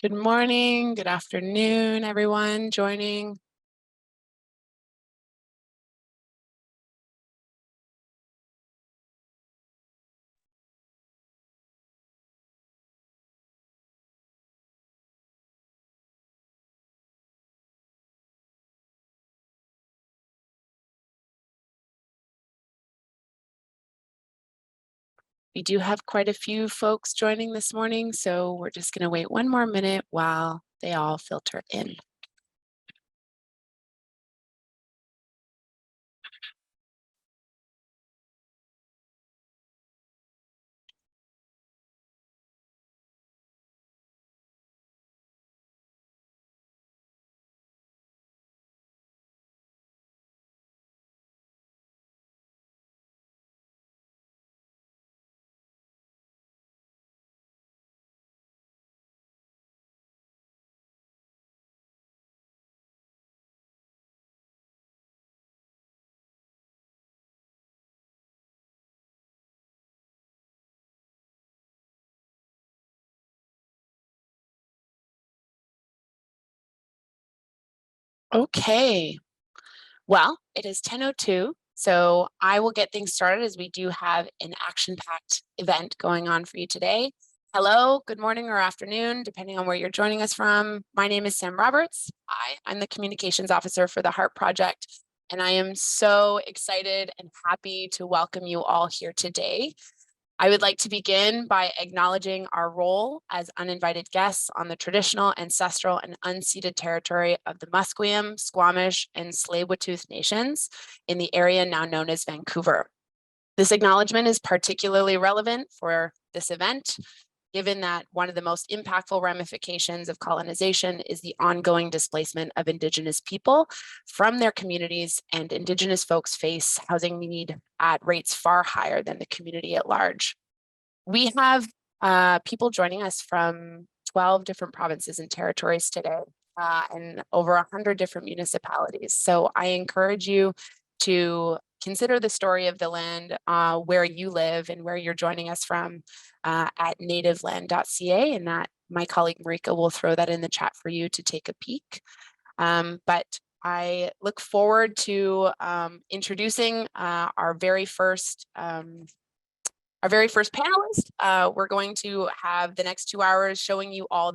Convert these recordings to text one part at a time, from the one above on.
Good morning, good afternoon, everyone joining. We do have quite a few folks joining this morning, so we're just going to wait one more minute while they all filter in. Okay, well, it is 10:02, so I will get things started as we do have an action-packed event going on for you today. Hello, good morning or afternoon, depending on where you're joining us from. My name is Sam Roberts. I'm the communications officer for the HART project, and I am so excited and happy to welcome you all here today. I would like to begin by acknowledging our role as uninvited guests on the traditional, ancestral, and unceded territory of the Musqueam, Squamish, and Tsleil-Waututh nations in the area now known as Vancouver. This acknowledgement is particularly relevant for this event, given that one of the most impactful ramifications of colonization is the ongoing displacement of Indigenous people from their communities, and Indigenous folks face housing need at rates far higher than the community at large. We have people joining us from 12 different provinces and territories today, and over 100 different municipalities. So I encourage you to consider the story of the land where you live and where you're joining us from at nativeland.ca, and that my colleague Marika will throw that in the chat for you to take a peek. But I look forward to introducing our very first panelist. We're going to have the next 2 hours showing you all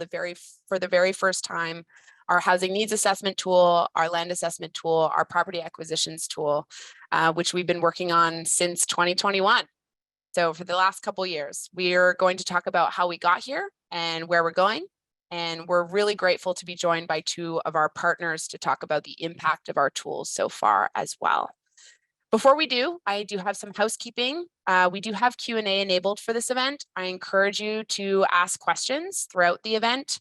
for the very first time our housing needs assessment tool, our land assessment tool, our property acquisitions tool, which we've been working on since 2021. So for the last couple of years, we are going to talk about how we got here and where we're going. And we're really grateful to be joined by two of our partners to talk about the impact of our tools so far as well. Before we do, I do have some housekeeping. We do have Q&A enabled for this event. I encourage you to ask questions throughout the event.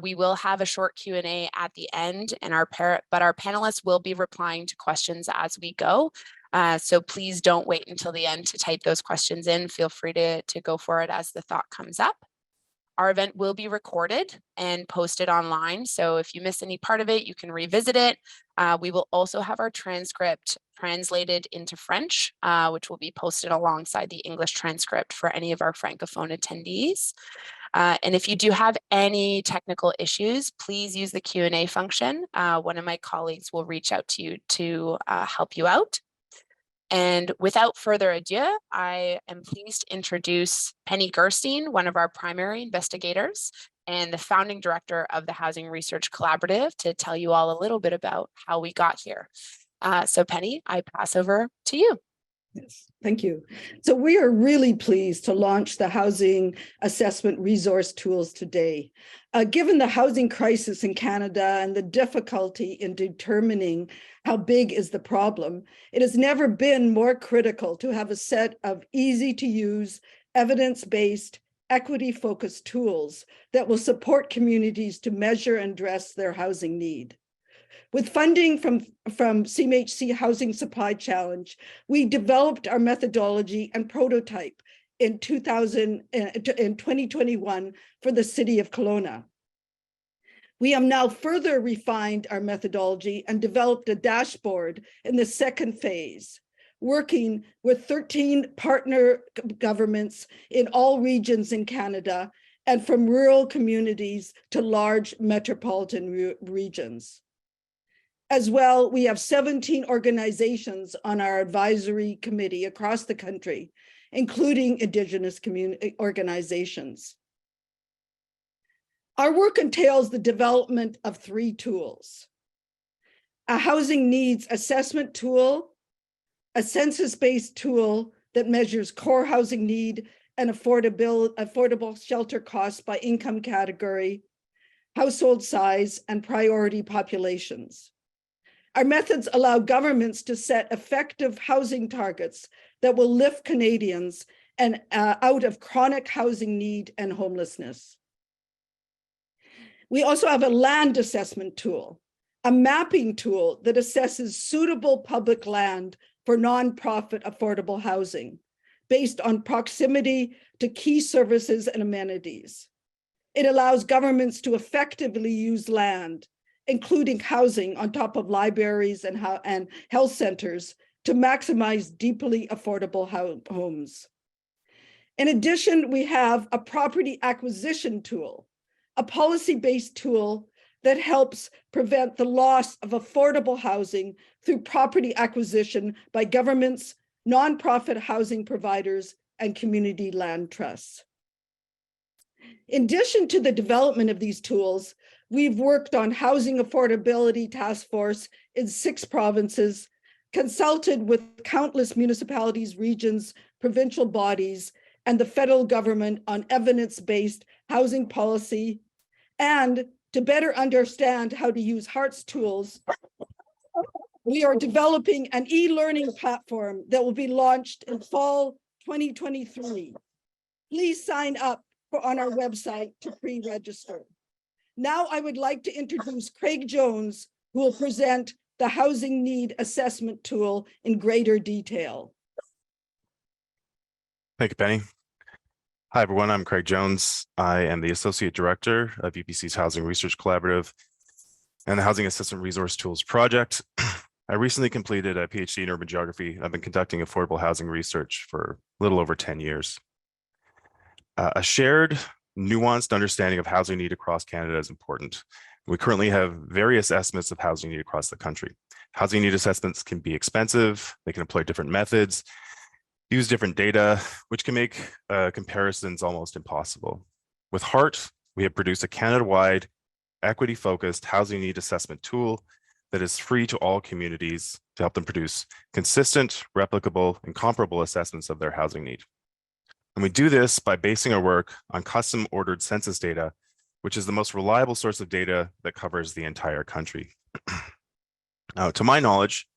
We will have a short Q&A at the end, and our panelists will be replying to questions as we go. So please don't wait until the end to type those questions in. Feel free to go for it as the thought comes up. Our event will be recorded and posted online. So if you miss any part of it, you can revisit it. We will also have our transcript translated into French, which will be posted alongside the English transcript for any of our Francophone attendees. And if you do have any technical issues, please use the Q&A function. One of my colleagues will reach out to you to help you out. And without further ado, I am pleased to introduce Penny Gerstein, one of our primary investigators and the founding director of the Housing Research Collaborative, to tell you all a little bit about how we got here. So Penny, I pass over to you. Yes, thank you. So we are really pleased to launch the Housing Assessment Resource Tools today. Given the housing crisis in Canada and the difficulty in determining how big is the problem, it has never been more critical to have a set of easy-to-use, evidence-based, equity-focused tools that will support communities to measure and address their housing need. With funding from CMHC Housing Supply Challenge, we developed our methodology and prototype in 2021 for the city of Kelowna. We have now further refined our methodology and developed a dashboard in the second phase, working with 13 partner governments in all regions in Canada and from rural communities to large metropolitan regions. As well, we have 17 organizations on our advisory committee across the country, including Indigenous community organizations. Our work entails the development of 3 tools: a housing needs assessment tool, a census-based tool that measures core housing need and affordable shelter costs by income category, household size, and priority populations. Our methods allow governments to set effective housing targets that will lift Canadians out of chronic housing need and homelessness. We also have a land assessment tool, a mapping tool that assesses suitable public land for nonprofit affordable housing based on proximity to key services and amenities. It allows governments to effectively use land, including housing on top of libraries and health centers, to maximize deeply affordable homes. In addition, we have a property acquisition tool, a policy-based tool that helps prevent the loss of affordable housing through property acquisition by governments, nonprofit housing providers, and community land trusts. In addition to the development of these tools, we've worked on housing affordability task force in 6 provinces, consulted with countless municipalities, regions, provincial bodies, and the federal government on evidence-based housing policy. And to better understand how to use HART's tools, we are developing an e-learning platform that will be launched in fall 2023. Please sign up on our website to pre-register. Now I would like to introduce Craig Jones, who will present the housing need assessment tool in greater detail. Thank you, Penny. Hi, everyone. I'm Craig Jones. I am the Associate Director of UBC's Housing Research Collaborative and the Housing Assessment Resource Tools Project. I recently completed a PhD in urban geography. I've been conducting affordable housing research for a little over 10 years. A shared, nuanced understanding of housing need across Canada is important. We currently have various estimates of housing need across the country. Housing need assessments can be expensive. They can employ different methods, use different data, which can make comparisons almost impossible. With HART, we have produced a Canada-wide, equity-focused housing need assessment tool that is free to all communities to help them produce consistent, replicable, and comparable assessments of their housing need. And we do this by basing our work on custom-ordered census data, which is the most reliable source of data that covers the entire country. To my knowledge,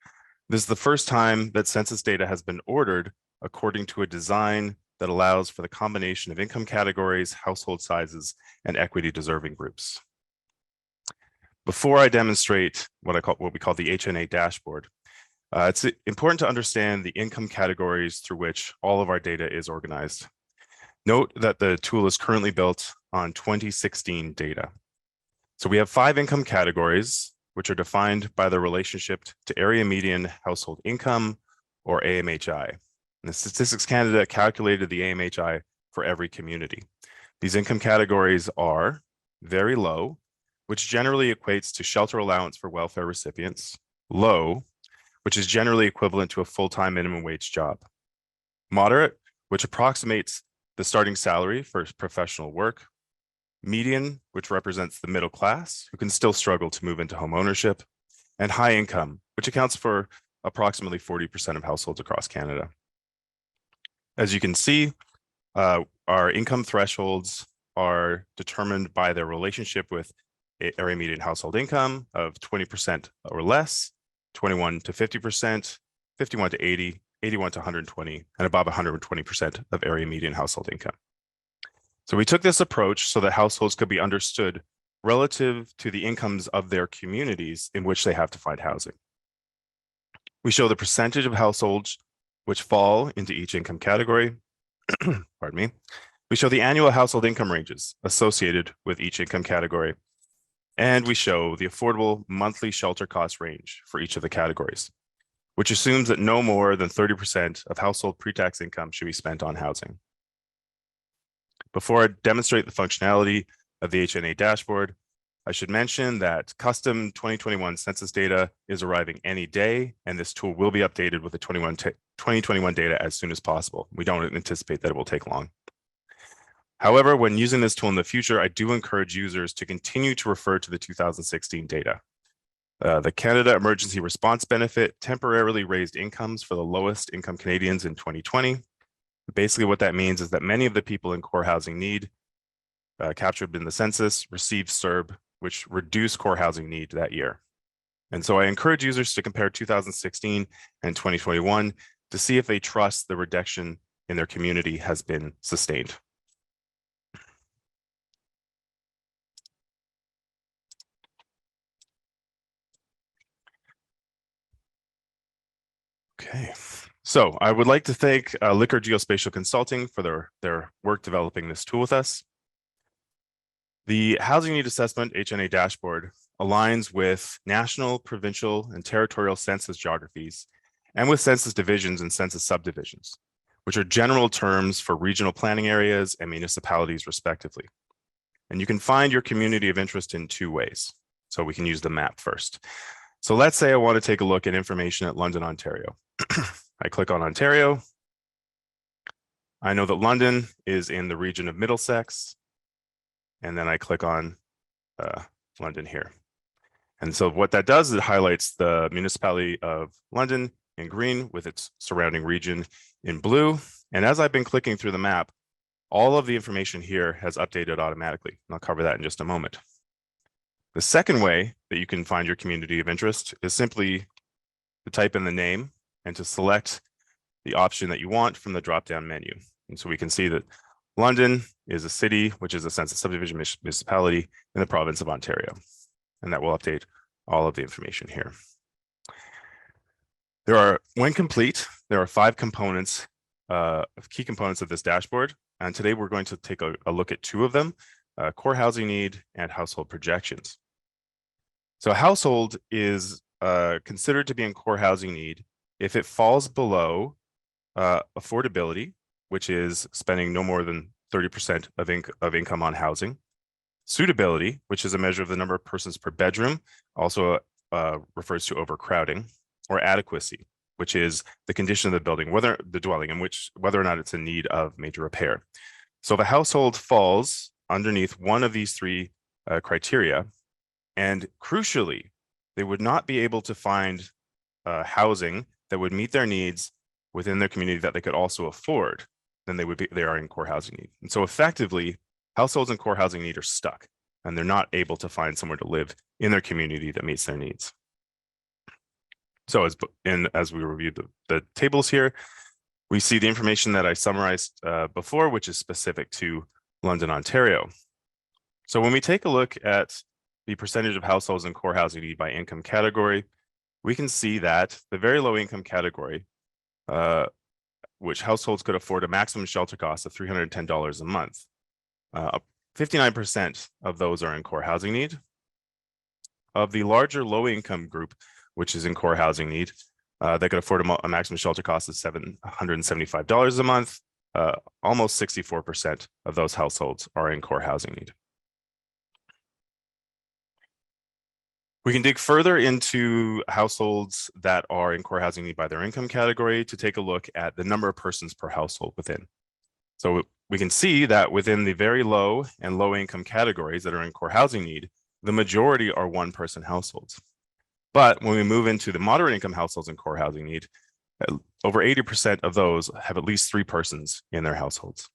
this is the first time that census data has been ordered according to a design that allows for the combination of income categories, household sizes, and equity deserving groups. Before I demonstrate what we call the HNA dashboard, it's important to understand the income categories through which all of our data is organized. Note that the tool is currently built on 2016 data. So we have 5 income categories, which are defined by the relationship to area median household income, or AMHI. And the Statistics Canada calculated the AMHI for every community. These income categories are very low, which generally equates to shelter allowance for welfare recipients; low, which is generally equivalent to a full-time minimum wage job; moderate, which approximates the starting salary for professional work; median, which represents the middle class, who can still struggle to move into home ownership; and high income, which accounts for approximately 40% of households across Canada. As you can see, our income thresholds are determined by their relationship with area median household income of 20% or less, 21 to 50%, 51 to 80, 81 to 120, and above 120% of area median household income. So we took this approach so that households could be understood relative to the incomes of their communities in which they have to find housing. We show the percentage of households which fall into each income category. Pardon me. We show the annual household income ranges associated with each income category. And we show the affordable monthly shelter cost range for each of the categories, which assumes that no more than 30% of household pre-tax income should be spent on housing. Before I demonstrate the functionality of the HNA dashboard, I should mention that custom 2021 census data is arriving any day, and this tool will be updated with the 2021 data as soon as possible. We don't anticipate that it will take long. However, when using this tool in the future, I do encourage users to continue to refer to the 2016 data. The Canada Emergency Response Benefit temporarily raised incomes for the lowest income Canadians in 2020. Basically, what that means is that many of the people in core housing need captured in the census received CERB, which reduced core housing need that year. And so I encourage users to compare 2016 and 2021 to see if they trust the reduction in their community has been sustained. Okay, so I would like to thank Liquor Geospatial Consulting for their work developing this tool with us. The Housing Need Assessment HNA dashboard aligns with national, provincial, and territorial census geographies and with census divisions and census subdivisions, which are general terms for regional planning areas and municipalities respectively. And you can find your community of interest in two ways. So we can use the map first. So let's say I want to take a look at information at London, Ontario. I click on Ontario. I know that London is in the region of Middlesex. And then I click on London here. And so what that does is it highlights the municipality of London in green with its surrounding region in blue. And as I've been clicking through the map, all of the information here has updated automatically. And I'll cover that in just a moment. The second way that you can find your community of interest is simply to type in the name and to select the option that you want from the drop-down menu. And so we can see that London is a city, which is a census subdivision municipality in the province of Ontario. And that will update all of the information here. When complete, there are 5 components, key components of this dashboard. And today we're going to take a look at 2 of them, core housing need and household projections. So a household is considered to be in core housing need if it falls below affordability, which is spending no more than 30% of income on housing. Suitability, which is a measure of the number of persons per bedroom, also refers to overcrowding. Or adequacy, which is the condition of the building, whether or not it's in need of major repair. So if a household falls underneath one of these 3 criteria, and crucially, they would not be able to find housing that would meet their needs within their community that they could also afford, then they are in core housing need. And so effectively, households in core housing need are stuck, and they're not able to find somewhere to live in their community that meets their needs. So as we reviewed the tables here, we see the information that I summarized before, which is specific to London, Ontario. So when we take a look at the percentage of households in core housing need by income category, we can see that the very low income category, which households could afford a maximum shelter cost of $310 a month, 59% of those are in core housing need. Of the larger low income group, which is in core housing need, they could afford a maximum shelter cost of $775 a month. Almost 64% of those households are in core housing need. We can dig further into households that are in core housing need by their income category to take a look at the number of persons per household within. So we can see that within the very low and low income categories that are in core housing need, the majority are 1-person households. But when we move into the moderate income households in core housing need, over 80% of those have at least 3 persons in their households.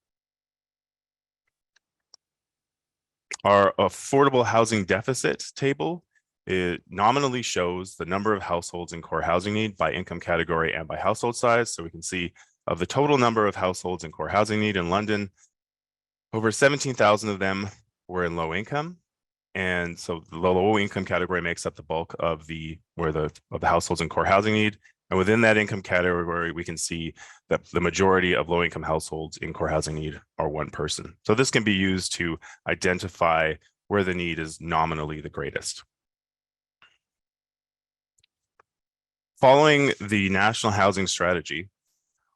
Our affordable housing deficit table, it nominally shows the number of households in core housing need by income category and by household size. So we can see of the total number of households in core housing need in London, over 17,000 of them were in low income. And so the low income category makes up the bulk of the households in core housing need. And within that income category, we can see that the majority of low income households in core housing need are 1 person. So this can be used to identify where the need is nominally the greatest. Following the National Housing Strategy,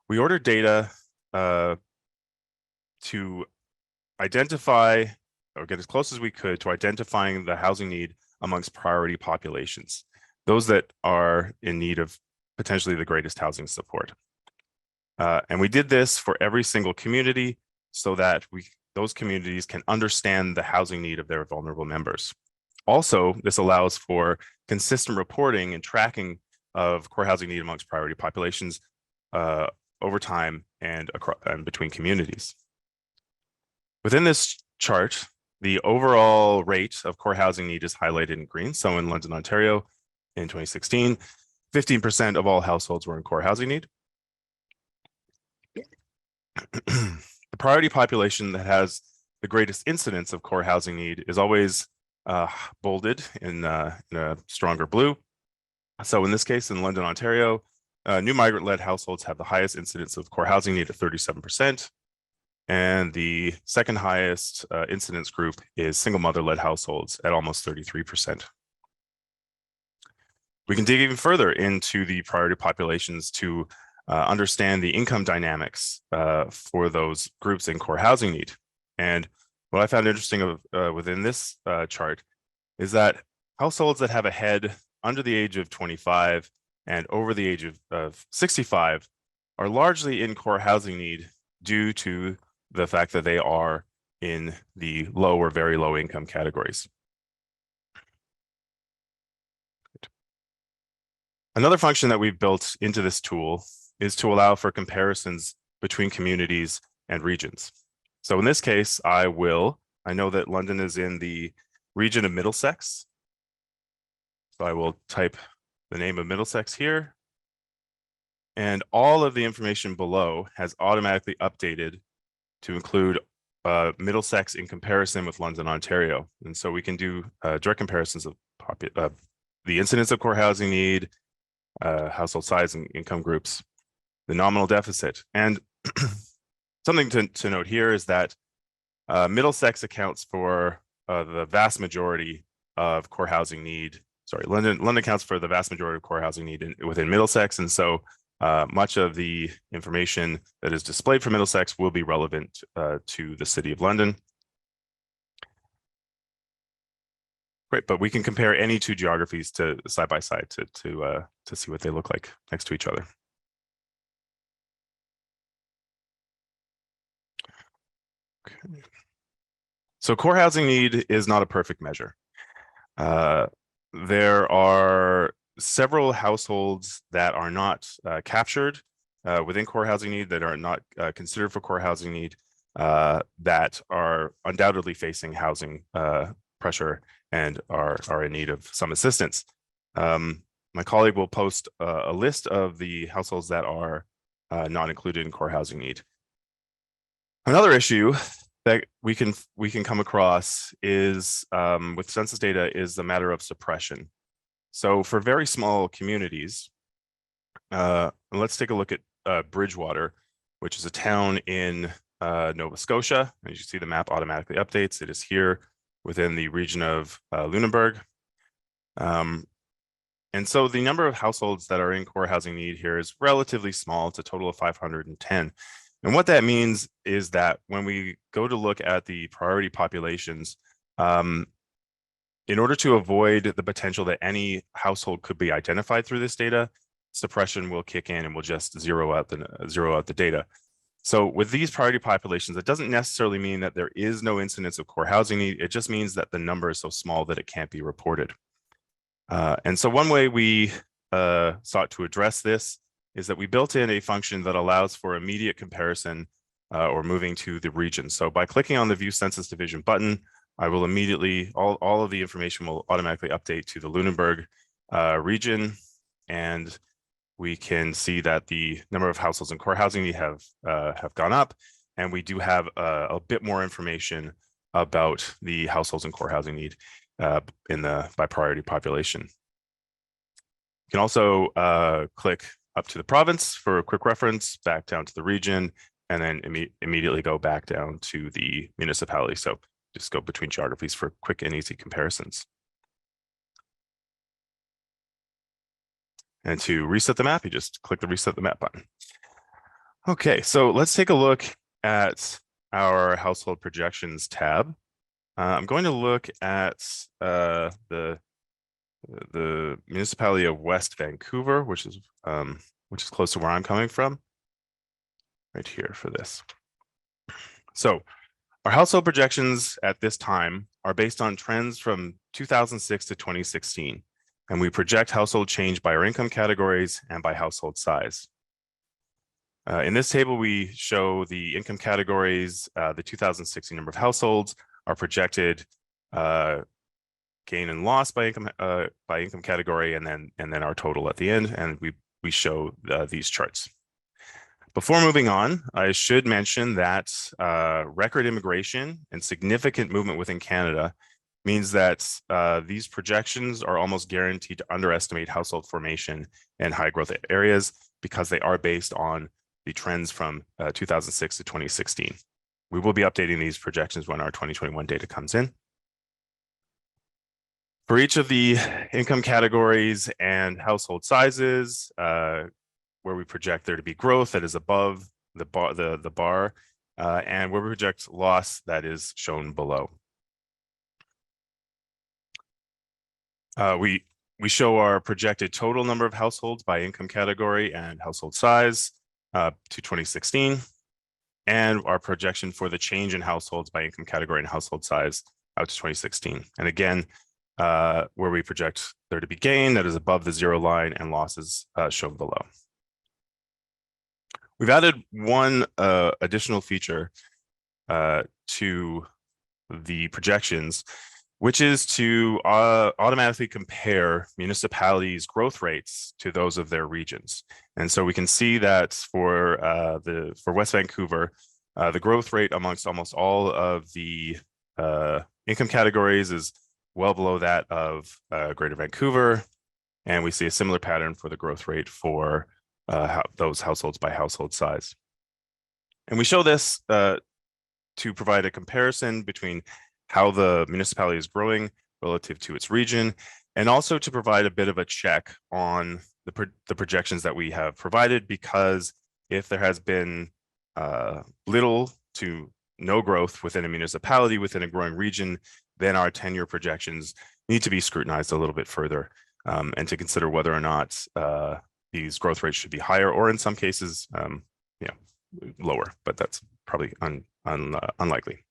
we ordered data to identify or get as close as we could to identifying the housing need amongst priority populations, those that are in need of potentially the greatest housing support. And we did this for every single community so that those communities can understand the housing need of their vulnerable members. Also, this allows for consistent reporting and tracking of core housing need amongst priority populations over time and between communities. Within this chart, the overall rate of core housing need is highlighted in green. So in London, Ontario, in 2016, 15% of all households were in core housing need. The priority population that has the greatest incidence of core housing need is always bolded in a stronger blue. So in this case, in London, Ontario, new migrant-led households have the highest incidence of core housing need at 37%. And the second highest incidence group is single mother-led households at almost 33%. We can dig even further into the priority populations to understand the income dynamics for those groups in core housing need. And what I found interesting within this chart is that households that have a head under the age of 25 and over the age of 65 are largely in core housing need due to the fact that they are in the low or very low income categories. Another function that we've built into this tool is to allow for comparisons between communities and regions. So in this case, I know that London is in the region of Middlesex. So I will type the name of Middlesex here. And all of the information below has automatically updated to include Middlesex in comparison with London, Ontario. And so we can do direct comparisons of the incidence of core housing need, household size and income groups, the nominal deficit. And something to note here is that Middlesex accounts for the vast majority of core housing need. Sorry, London accounts for the vast majority of core housing need within Middlesex. And so much of the information that is displayed for Middlesex will be relevant to the City of London. Great, but we can compare any two geographies to side by side to see what they look like next to each other. Okay. So core housing need is not a perfect measure. There are several households that are not captured within core housing need, that are not considered for core housing need, that are undoubtedly facing housing pressure and are in need of some assistance. My colleague will post a list of the households that are not included in core housing need. Another issue that we can come across is with census data is the matter of suppression. So for very small communities, let's take a look at Bridgewater, which is a town in Nova Scotia. As you see, the map automatically updates. It is here within the region of Lunenburg. And so the number of households that are in core housing need here is relatively small. It's a total of 510. And what that means is that when we go to look at the priority populations, in order to avoid the potential that any household could be identified through this data, suppression will kick in and will just zero out the data. So with these priority populations, it doesn't necessarily mean that there is no incidence of core housing need. It just means that the number is so small that it can't be reported. And so one way we sought to address this is that we built in a function that allows for immediate comparison or moving to the region. So by clicking on the View Census Division button, I will immediately, all of the information will automatically update to the Lunenburg region. And we can see that the number of households in core housing need have gone up. And we do have a bit more information about the households in core housing need by priority population. You can also click up to the province for a quick reference, back down to the region, and then immediately go back down to the municipality. So just go between geographies for quick and easy comparisons. And to reset the map, you just click the reset the map button. Okay, so let's take a look at our household projections tab. I'm going to look at the municipality of West Vancouver, which is close to where I'm coming from, right here for this. So our household projections at this time are based on trends from 2006 to 2016, and we project household change by our income categories and by household size. In this table, we show the income categories, the 2016 number of households, our projected gain and loss by income category, and then our total at the end, and we show these charts. Before moving on, I should mention that record immigration and significant movement within Canada means that these projections are almost guaranteed to underestimate household formation in high growth areas because they are based on the trends from 2006 to 2016. We will be updating these projections when our 2021 data comes in. For each of the income categories and household sizes, where we project there to be growth that is above the bar, and where we project loss that is shown below. We show our projected total number of households by income category and household size to 2016, and our projection for the change in households by income category and household size out to 2016. And again, where we project there to be gain that is above the zero line and losses shown below. We've added one additional feature to the projections, which is to automatically compare municipalities' growth rates to those of their regions. And so we can see that for West Vancouver, the growth rate amongst almost all of the income categories is well below that of Greater Vancouver, and we see a similar pattern for the growth rate for those households by household size. And we show this to provide a comparison between how the municipality is growing relative to its region, and also to provide a bit of a check on the projections that we have provided, because if there has been little to no growth within a municipality within a growing region, then our 10-year projections need to be scrutinized a little bit further, and to consider whether or not these growth rates should be higher, or in some cases, lower, but that's probably unlikely.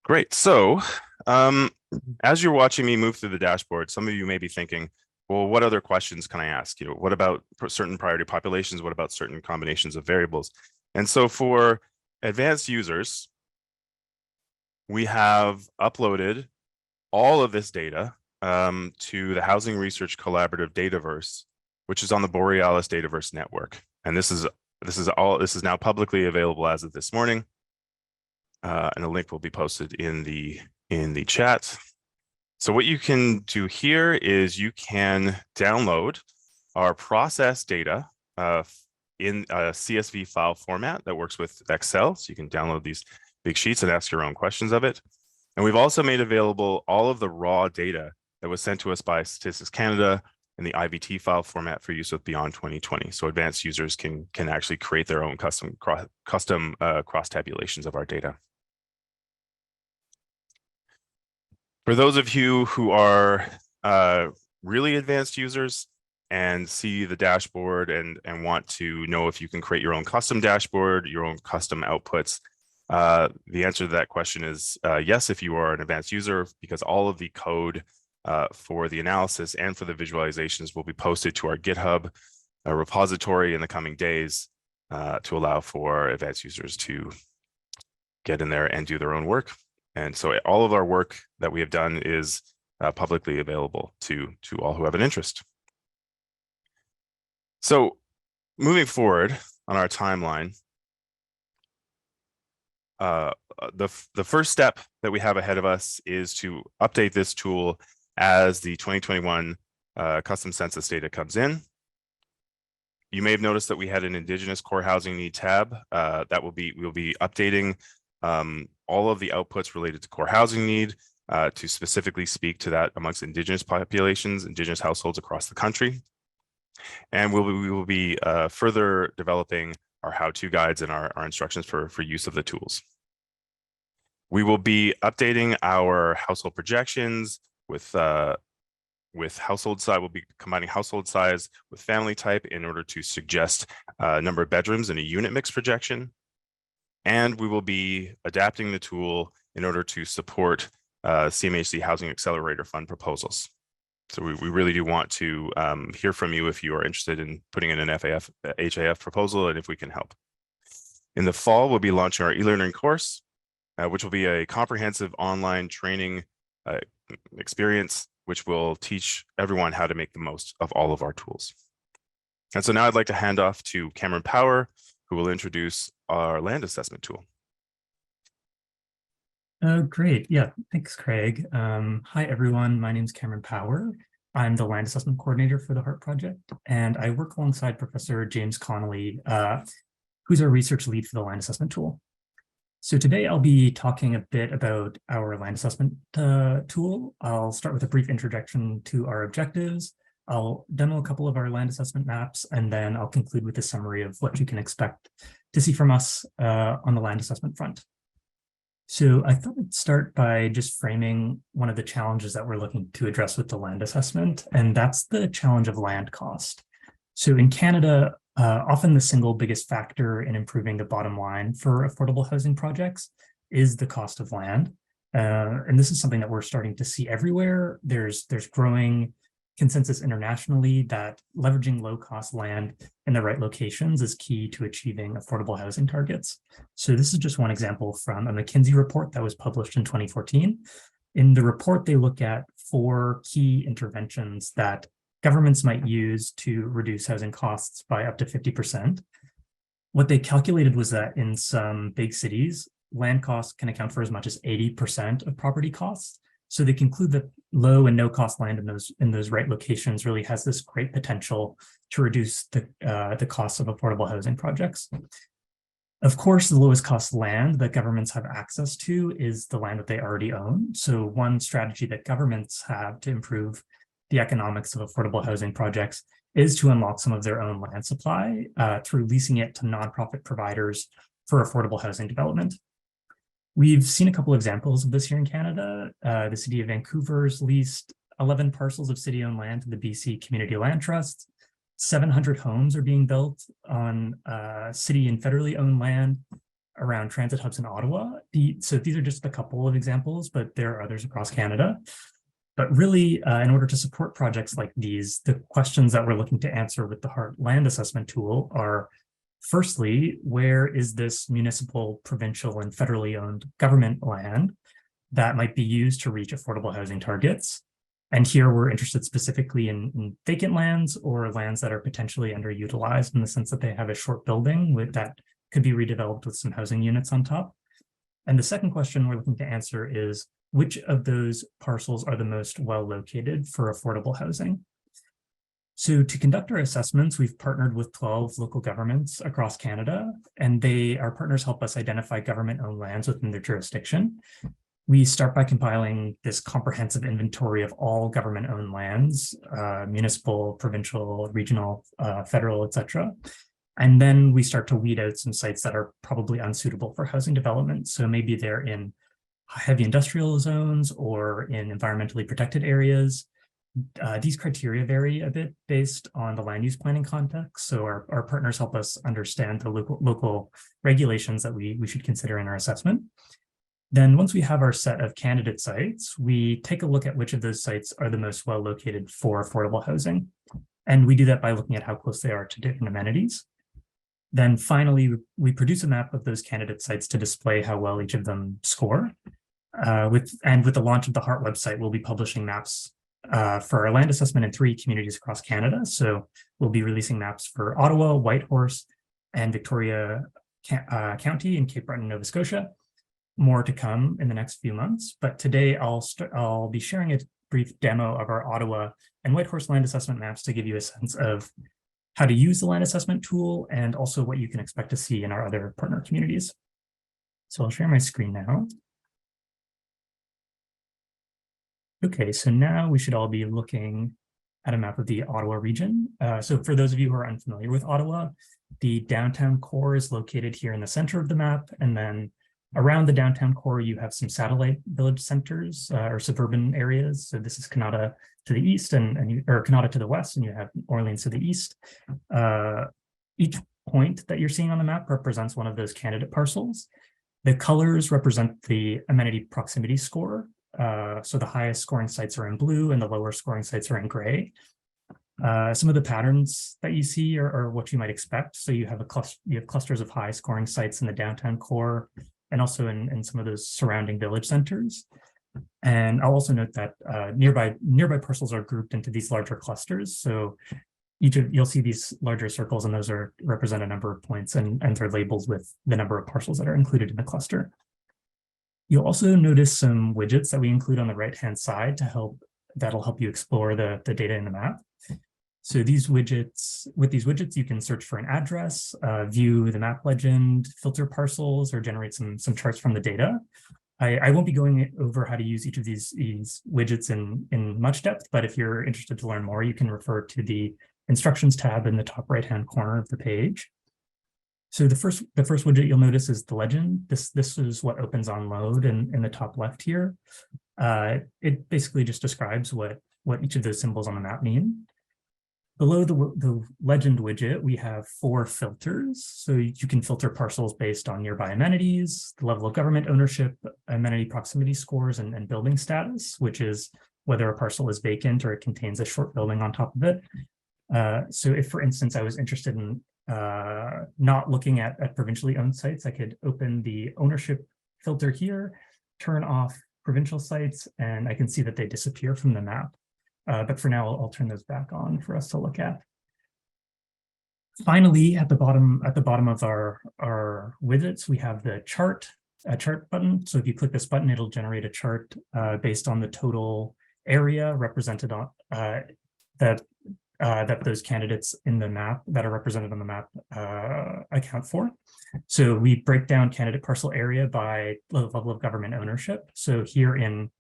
Great. So as you're watching me move through the dashboard, some of you may be thinking, well, what other questions can I ask? What about certain priority populations? What about certain combinations of variables? And so for advanced users, we have uploaded all of this data to the Housing Research Collaborative Dataverse, which is on the Borealis Dataverse network. And this is now publicly available as of this morning. And a link will be posted in the chat. So what you can do here is you can download our process data in a CSV file format that works with Excel. So you can download these big sheets and ask your own questions of it. And we've also made available all of the raw data that was sent to us by Statistics Canada in the IVT file format for use with Beyond 2020. So advanced users can actually create their own custom cross tabulations of our data. For those of you who are really advanced users and see the dashboard and want to know if you can create your own custom dashboard, your own custom outputs, the answer to that question is yes, if you are an advanced user, because all of the code for the analysis and for the visualizations will be posted to our GitHub repository in the coming days to allow for advanced users to get in there and do their own work. And so all of our work that we have done is publicly available to all who have an interest. So moving forward on our timeline, the first step that we have ahead of us is to update this tool as the 2021 custom census data comes in. You may have noticed that we had an Indigenous core housing need tab we'll be updating all of the outputs related to core housing need to specifically speak to that amongst Indigenous populations, Indigenous households across the country. And we will be further developing our how-to guides and our instructions for use of the tools. We will be updating our household projections with household size. We'll be combining household size with family type in order to suggest a number of bedrooms in a unit mix projection. And we will be adapting the tool in order to support CMHC Housing Accelerator Fund proposals. So we really do want to hear from you if you are interested in putting in an HAF proposal and if we can help. In the fall, we'll be launching our e-learning course, which will be a comprehensive online training experience, which will teach everyone how to make the most of all of our tools. And so now I'd like to hand off to Cameron Power, who will introduce our land assessment tool. Oh, great. Yeah, thanks, Craig. Hi, everyone. My name is Cameron Power. I'm the land assessment coordinator for the HART project, and I work alongside Professor James Connolly, who's our research lead for the land assessment tool. So today I'll be talking a bit about our land assessment tool. I'll start with a brief introduction to our objectives. I'll demo a couple of our land assessment maps, and then I'll conclude with a summary of what you can expect to see from us on the land assessment front. So I thought I'd start by just framing one of the challenges that we're looking to address with the land assessment, and that's the challenge of land cost. So in Canada, often the single biggest factor in improving the bottom line for affordable housing projects is the cost of land. And this is something that we're starting to see everywhere. There's growing consensus internationally that leveraging low-cost land in the right locations is key to achieving affordable housing targets. So this is just one example from a McKinsey report that was published in 2014. In the report, they look at 4 key interventions that governments might use to reduce housing costs by up to 50%. What they calculated was that in some big cities, land costs can account for as much as 80% of property costs. So they conclude that low and no cost land in those right locations really has this great potential to reduce the cost of affordable housing projects. Of course, the lowest cost land that governments have access to is the land that they already own. So one strategy that governments have to improve the economics of affordable housing projects is to unlock some of their own land supply through leasing it to nonprofit providers for affordable housing development. We've seen a couple examples of this here in Canada. The city of Vancouver's leased 11 parcels of city-owned land to the BC Community Land Trust. 700 homes are being built on city and federally owned land around transit hubs in Ottawa. So these are just a couple of examples, but there are others across Canada. But really, in order to support projects like these, the questions that we're looking to answer with the HART land assessment tool are, firstly, where is this municipal, provincial, and federally owned government land that might be used to reach affordable housing targets? And here we're interested specifically in vacant lands or lands that are potentially underutilized in the sense that they have a short building that could be redeveloped with some housing units on top. And the second question we're looking to answer is, which of those parcels are the most well located for affordable housing? So to conduct our assessments, we've partnered with 12 local governments across Canada, and our partners help us identify government-owned lands within their jurisdiction. We start by compiling this comprehensive inventory of all government-owned lands, municipal, provincial, regional, federal, etc. And then we start to weed out some sites that are probably unsuitable for housing development. So maybe they're in heavy industrial zones or in environmentally protected areas. These criteria vary a bit based on the land use planning context. So our partners help us understand the local regulations that we should consider in our assessment. Then once we have our set of candidate sites, we take a look at which of those sites are the most well located for affordable housing. And we do that by looking at how close they are to different amenities. Then finally, we produce a map of those candidate sites to display how well each of them score. With the launch of the HART website, we'll be publishing maps for our land assessment in 3 communities across Canada. So we'll be releasing maps for Ottawa, Whitehorse, and Victoria County in Cape Breton, Nova Scotia. More to come in the next few months. But today I'll be sharing a brief demo of our Ottawa and Whitehorse land assessment maps to give you a sense of how to use the land assessment tool and also what you can expect to see in our other partner communities. So I'll share my screen now. Okay, so now we should all be looking at a map of the Ottawa region. So for those of you who are unfamiliar with Ottawa, the downtown core is located here in the center of the map. And then around the downtown core, you have some satellite village centers or suburban areas. So this is Canada to the east or Canada to the west, and you have Orleans to the east. Each point that you're seeing on the map represents one of those candidate parcels. The colors represent the amenity proximity score. So the highest scoring sites are in blue and the lower scoring sites are in gray. Some of the patterns that you see are what you might expect. So you have clusters of high scoring sites in the downtown core and also in some of those surrounding village centers. And I'll also note that nearby parcels are grouped into these larger clusters. So you'll see these larger circles, and those represent a number of points, and they're labeled with the number of parcels that are included in the cluster. You'll also notice some widgets that we include on the right-hand side that'll help you explore the data in the map. So with these widgets, you can search for an address, view the map legend, filter parcels, or generate some charts from the data. I won't be going over how to use each of these widgets in much depth, but if you're interested to learn more, you can refer to the instructions tab in the top right-hand corner of the page. So the first widget you'll notice is the legend. This is what opens on load in the top left here. It basically just describes what each of those symbols on the map mean. Below the legend widget, we have 4 filters. So you can filter parcels based on nearby amenities, the level of government ownership, amenity proximity scores, and building status, which is whether a parcel is vacant or it contains a short building on top of it. So if, for instance, I was interested in not looking at provincially owned sites, I could open the ownership filter here, turn off provincial sites, and I can see that they disappear from the map. But for now, I'll turn those back on for us to look at. Finally, at the bottom of our widgets, we have the chart button. So if you click this button, it'll generate a chart based on the total area represented on that those candidates in the map that are represented on the map account for. So we break down candidate parcel area by the level of government ownership. So here in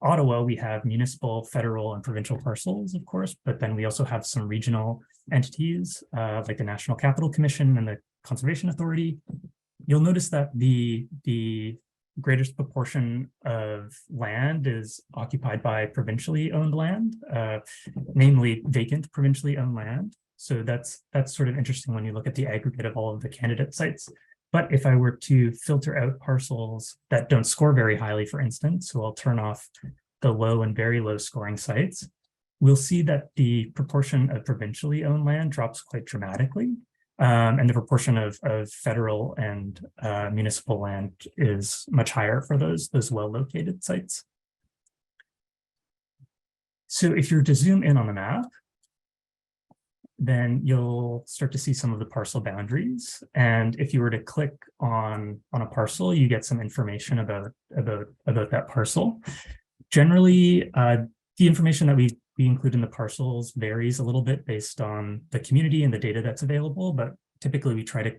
Ottawa, we have municipal, federal, and provincial parcels, of course, but then we also have some regional entities like the National Capital Commission and the Conservation Authority. You'll notice that the greatest proportion of land is occupied by provincially owned land, namely vacant provincially owned land. So that's sort of interesting when you look at the aggregate of all of the candidate sites. But if I were to filter out parcels that don't score very highly, for instance, so I'll turn off the low and very low scoring sites, we'll see that the proportion of provincially owned land drops quite dramatically. And the proportion of federal and municipal land is much higher for those well-located sites. So if you're to zoom in on the map, then you'll start to see some of the parcel boundaries. And if you were to click on a parcel, you get some information about that parcel. Generally, the information that we include in the parcels varies a little bit based on the community and the data that's available, but typically we try to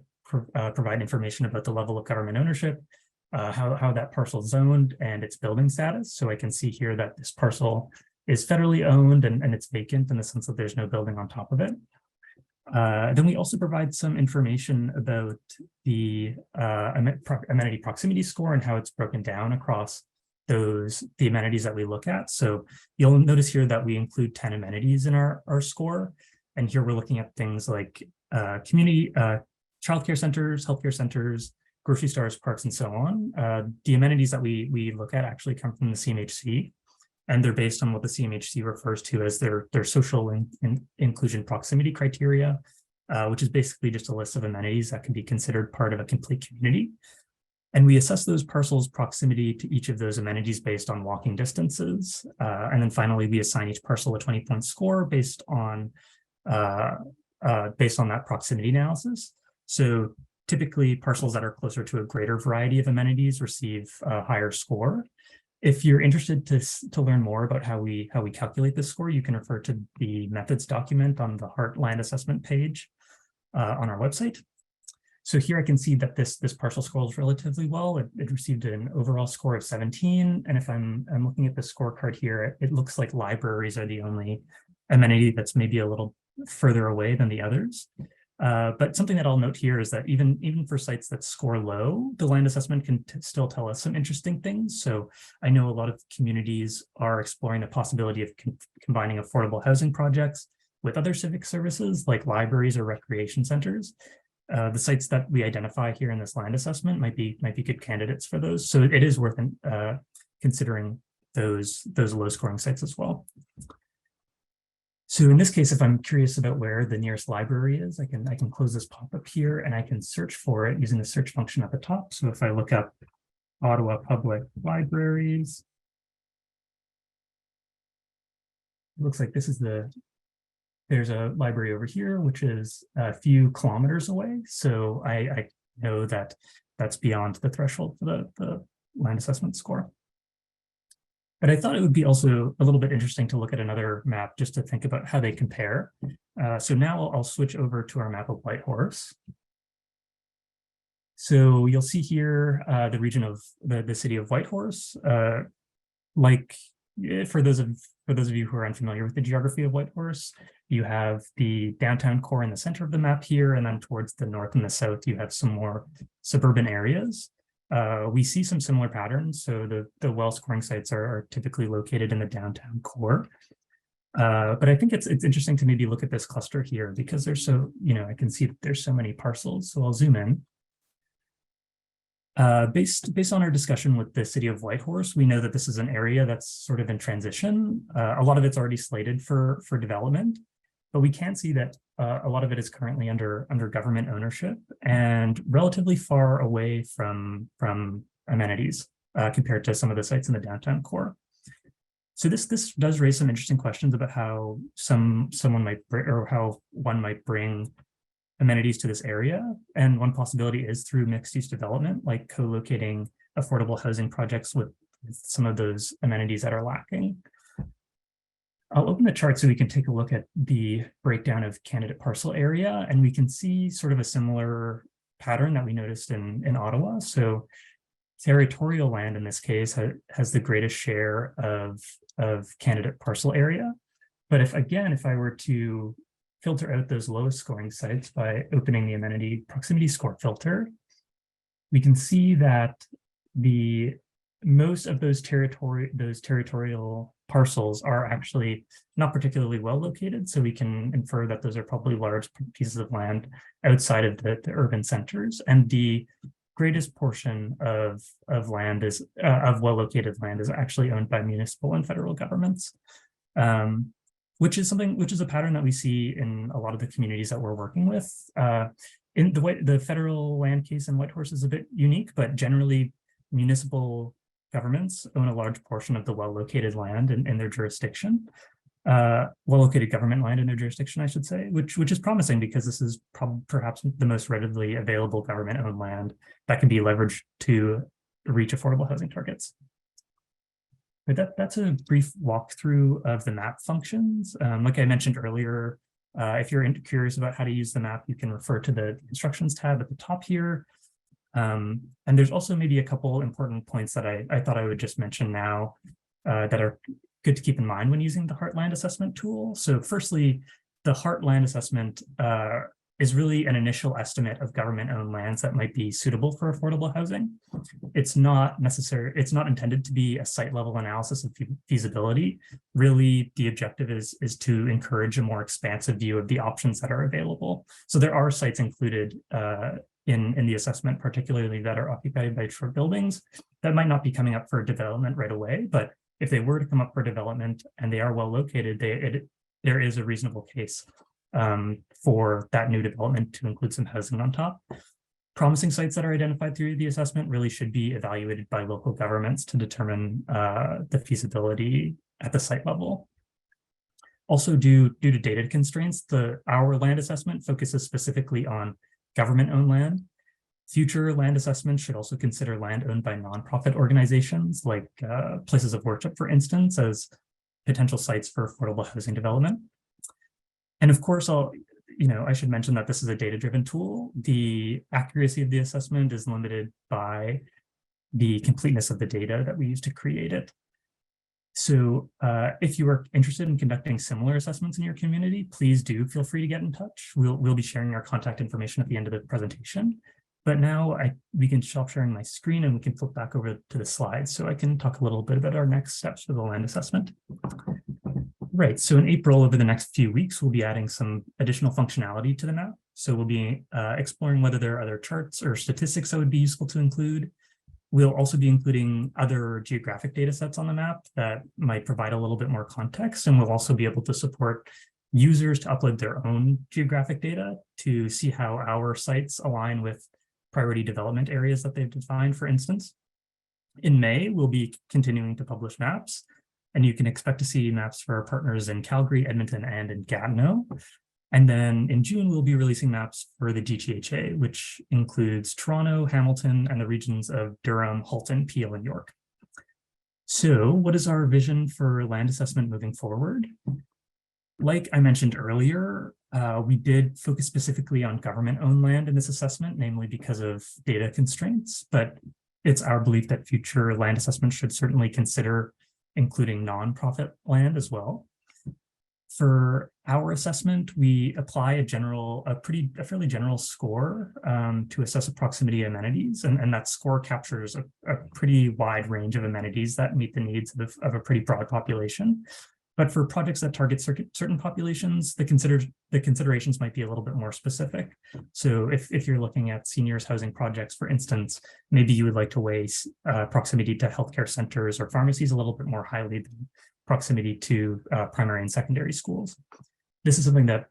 provide information about the level of government ownership, how that parcel is zoned, and its building status. So I can see here that this parcel is federally owned and it's vacant in the sense that there's no building on top of it. Then we also provide some information about the amenity proximity score and how it's broken down across the amenities that we look at. So you'll notice here that we include 10 amenities in our score. And here we're looking at things like community, childcare centers, healthcare centers, grocery stores, parks, and so on. The amenities that we look at actually come from the CMHC. And they're based on what the CMHC refers to as their social inclusion proximity criteria, which is basically just a list of amenities that can be considered part of a complete community. And we assess those parcels' proximity to each of those amenities based on walking distances. And then finally, we assign each parcel a 20-point score based on that proximity analysis. So typically, parcels that are closer to a greater variety of amenities receive a higher score. If you're interested to learn more about how we calculate this score, you can refer to the methods document on the HART land assessment page on our website. So here I can see that this parcel scores relatively well. It received an overall score of 17. And if I'm looking at the scorecard here, it looks like libraries are the only amenity that's maybe a little further away than the others. But something that I'll note here is that even for sites that score low, the land assessment can still tell us some interesting things. So I know a lot of communities are exploring the possibility of combining affordable housing projects with other civic services like libraries or recreation centers. The sites that we identify here in this land assessment might be good candidates for those. So it is worth considering those low scoring sites as well. So in this case, if I'm curious about where the nearest library is, I can close this pop-up here and I can search for it using the search function at the top. So if I look up Ottawa Public Libraries, it looks like this is there's a library over here, which is a few kilometers away. So I know that that's beyond the threshold for the land assessment score. But I thought it would be also a little bit interesting to look at another map just to think about how they compare. So now I'll switch over to our map of Whitehorse. So you'll see here the region of the city of Whitehorse. Like for those of you who are unfamiliar with the geography of Whitehorse, you have the downtown core in the center of the map here, and then towards the north and the south, you have some more suburban areas. We see some similar patterns. So the well-scoring sites are typically located in the downtown core. But I think it's interesting to maybe look at this cluster here because there's I can see that there's so many parcels. So I'll zoom in. Based on our discussion with the city of Whitehorse, we know that this is an area that's sort of in transition. A lot of it's already slated for development, but we can see that a lot of it is currently under government ownership and relatively far away from amenities compared to some of the sites in the downtown core. So this does raise some interesting questions about how one might bring amenities to this area. And one possibility is through mixed-use development, like co-locating affordable housing projects with some of those amenities that are lacking. I'll open the chart so we can take a look at the breakdown of candidate parcel area, and we can see sort of a similar pattern that we noticed in Ottawa. So territorial land in this case has the greatest share of candidate parcel area. But if I were to filter out those lowest scoring sites by opening the amenity proximity score filter, we can see that most of those territorial parcels are actually not particularly well located. So we can infer that those are probably large pieces of land outside of the urban centers. And the greatest portion of land of well-located land is actually owned by municipal and federal governments. Which is a pattern that we see in a lot of the communities that we're working with. In the federal land case in Whitehorse is a bit unique, but generally municipal governments own a large portion of the well-located land in their jurisdiction. Well-located government land in their jurisdiction, I should say, which is promising because this is perhaps the most readily available government-owned land that can be leveraged to reach affordable housing targets. But that's a brief walkthrough of the map functions. Like I mentioned earlier, if you're curious about how to use the map, you can refer to the instructions tab at the top here. And there's also maybe a couple important points that I thought I would just mention now that are good to keep in mind when using the HART land assessment tool. So firstly, the HART land assessment is really an initial estimate of government-owned lands that might be suitable for affordable housing. It's not intended to be a site-level analysis of feasibility. Really, the objective is to encourage a more expansive view of the options that are available. So there are sites included in the assessment, particularly that are occupied by short buildings that might not be coming up for development right away, but if they were to come up for development and they are well located, there is a reasonable case for that new development to include some housing on top. Promising sites that are identified through the assessment really should be evaluated by local governments to determine the feasibility at the site level. Also, due to data constraints, our land assessment focuses specifically on government-owned land. Future land assessments should also consider land owned by nonprofit organizations like places of worship, for instance, as potential sites for affordable housing development. And of course, I should mention that this is a data-driven tool. The accuracy of the assessment is limited by the completeness of the data that we use to create it. So if you are interested in conducting similar assessments in your community, please do feel free to get in touch. We'll be sharing our contact information at the end of the presentation. But now we can stop sharing my screen and we can flip back over to the slides so I can talk a little bit about our next steps for the land assessment. Right, so in April, over the next few weeks, we'll be adding some additional functionality to the map. So we'll be exploring whether there are other charts or statistics that would be useful to include. We'll also be including other geographic data sets on the map that might provide a little bit more context. And we'll also be able to support users to upload their own geographic data to see how our sites align with priority development areas that they've defined, for instance. In May, we'll be continuing to publish maps, and you can expect to see maps for our partners in Calgary, Edmonton, and in Gatineau. And then in June, we'll be releasing maps for the GTHA, which includes Toronto, Hamilton, and the regions of Durham, Halton, Peel, and York. So what is our vision for land assessment moving forward? Like I mentioned earlier, we did focus specifically on government-owned land in this assessment, namely because of data constraints, but it's our belief that future land assessments should certainly consider including nonprofit land as well. For our assessment, we apply a fairly general score to assess proximity amenities, and that score captures a pretty wide range of amenities that meet the needs of a pretty broad population. But for projects that target certain populations, the considerations might be a little bit more specific. So if you're looking at seniors housing projects, for instance, maybe you would like to weigh proximity to healthcare centers or pharmacies a little bit more highly than proximity to primary and secondary schools. This is something that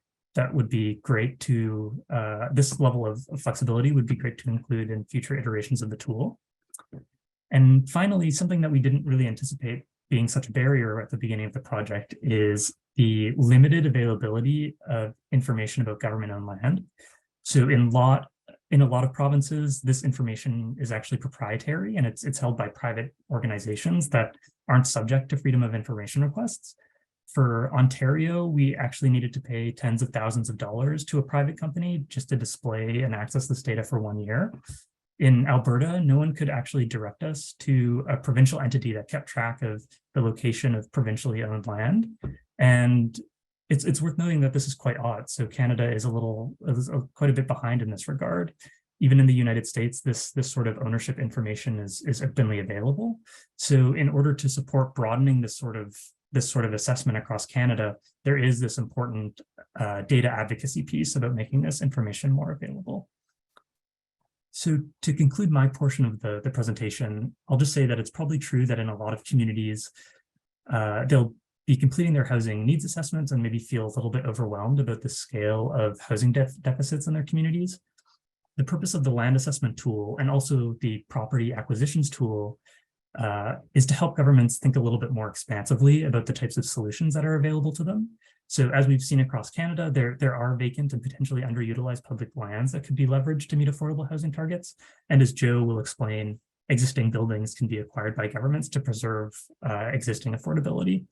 would be great to, this level of flexibility would be great to include in future iterations of the tool. And finally, something that we didn't really anticipate being such a barrier at the beginning of the project is the limited availability of information about government-owned land. So in a lot of provinces, this information is actually proprietary, and it's held by private organizations that aren't subject to freedom of information requests. For Ontario, we actually needed to pay tens of thousands of dollars to a private company just to display and access this data for 1 year. In Alberta, no one could actually direct us to a provincial entity that kept track of the location of provincially owned land. And it's worth noting that this is quite odd. So Canada is quite a bit behind in this regard. Even in the United States, this sort of ownership information is openly available. So in order to support broadening this sort of assessment across Canada, there is this important data advocacy piece about making this information more available. So to conclude my portion of the presentation, I'll just say that it's probably true that in a lot of communities, they'll be completing their housing needs assessments and maybe feel a little bit overwhelmed about the scale of housing deficits in their communities. The purpose of the land assessment tool and also the property acquisitions tool is to help governments think a little bit more expansively about the types of solutions that are available to them. So as we've seen across Canada, there are vacant and potentially underutilized public lands that could be leveraged to meet affordable housing targets. And as Joe will explain, existing buildings can be acquired by governments to preserve existing affordability.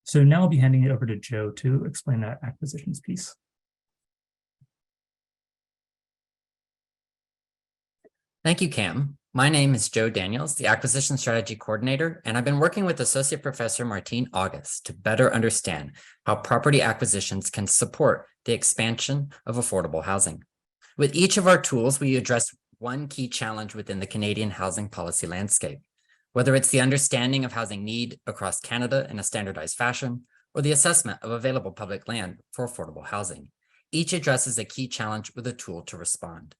So now I'll be handing it over to Joe to explain that acquisitions piece. Thank you, Cam. My name is Joe Daniels, the Acquisition Strategy Coordinator, and I've been working with Associate Professor Martine August to better understand how property acquisitions can support the expansion of affordable housing. With each of our tools, we address one key challenge within the Canadian housing policy landscape, whether it's the understanding of housing need across Canada in a standardized fashion, or the assessment of available public land for affordable housing. Each addresses a key challenge with a tool to respond.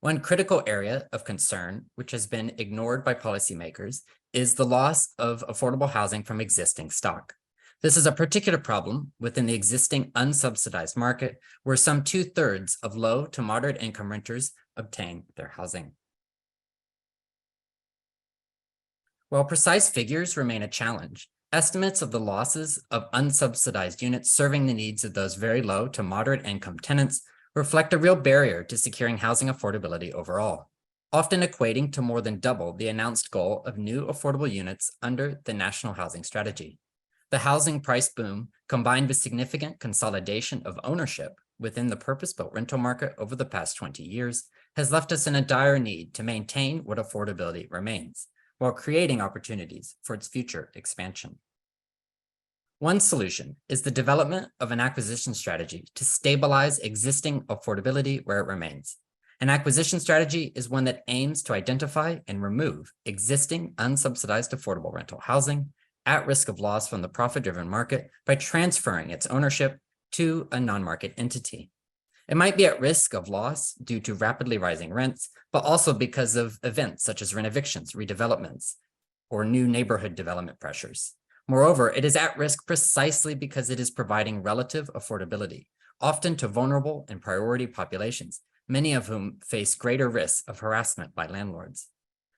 One critical area of concern, which has been ignored by policymakers, is the loss of affordable housing from existing stock. This is a particular problem within the existing unsubsidized market, where some 2/3 of low to moderate income renters obtain their housing. While precise figures remain a challenge, estimates of the losses of unsubsidized units serving the needs of those very low to moderate income tenants reflect a real barrier to securing housing affordability overall, often equating to more than double the announced goal of new affordable units under the National Housing Strategy. The housing price boom, combined with significant consolidation of ownership within the purpose-built rental market over the past 20 years, has left us in a dire need to maintain what affordability remains, while creating opportunities for its future expansion. One solution is the development of an acquisition strategy to stabilize existing affordability where it remains. An acquisition strategy is one that aims to identify and remove existing unsubsidized affordable rental housing at risk of loss from the profit-driven market by transferring its ownership to a non-market entity. It might be at risk of loss due to rapidly rising rents, but also because of events such as rent evictions, redevelopments, or new neighborhood development pressures. Moreover, it is at risk precisely because it is providing relative affordability, often to vulnerable and priority populations, many of whom face greater risks of harassment by landlords.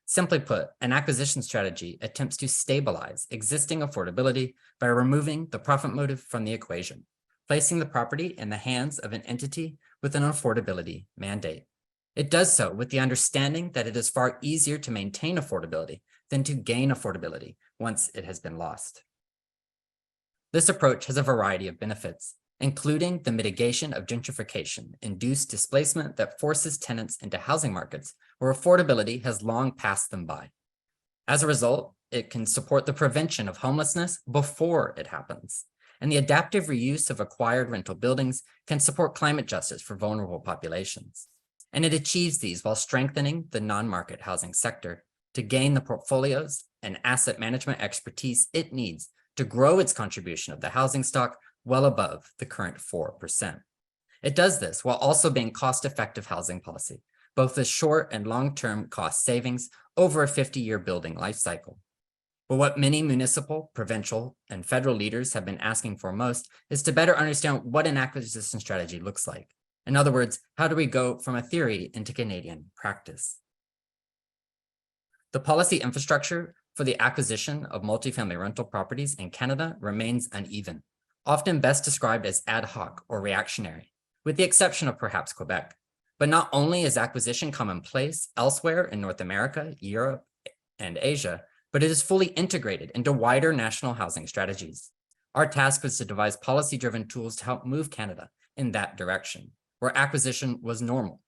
Simply put, an acquisition strategy attempts to stabilize existing affordability by removing the profit motive from the equation, placing the property in the hands of an entity with an affordability mandate. It does so with the understanding that it is far easier to maintain affordability than to gain affordability once it has been lost. This approach has a variety of benefits, including the mitigation of gentrification-induced displacement that forces tenants into housing markets where affordability has long passed them by. As a result, it can support the prevention of homelessness before it happens, and the adaptive reuse of acquired rental buildings can support climate justice for vulnerable populations. And it achieves these while strengthening the non-market housing sector to gain the portfolios and asset management expertise it needs to grow its contribution of the housing stock well above the current 4%. It does this while also being cost-effective housing policy, both the short and long-term cost savings over a 50-year building life cycle. But what many municipal, provincial, and federal leaders have been asking for most is to better understand what an acquisition strategy looks like. In other words, how do we go from a theory into Canadian practice? The policy infrastructure for the acquisition of multifamily rental properties in Canada remains uneven, often best described as ad hoc or reactionary, with the exception of perhaps Quebec. But not only is acquisition commonplace elsewhere in North America, Europe, and Asia, but it is fully integrated into wider national housing strategies. Our task was to devise policy-driven tools to help move Canada in that direction, where acquisition was normal.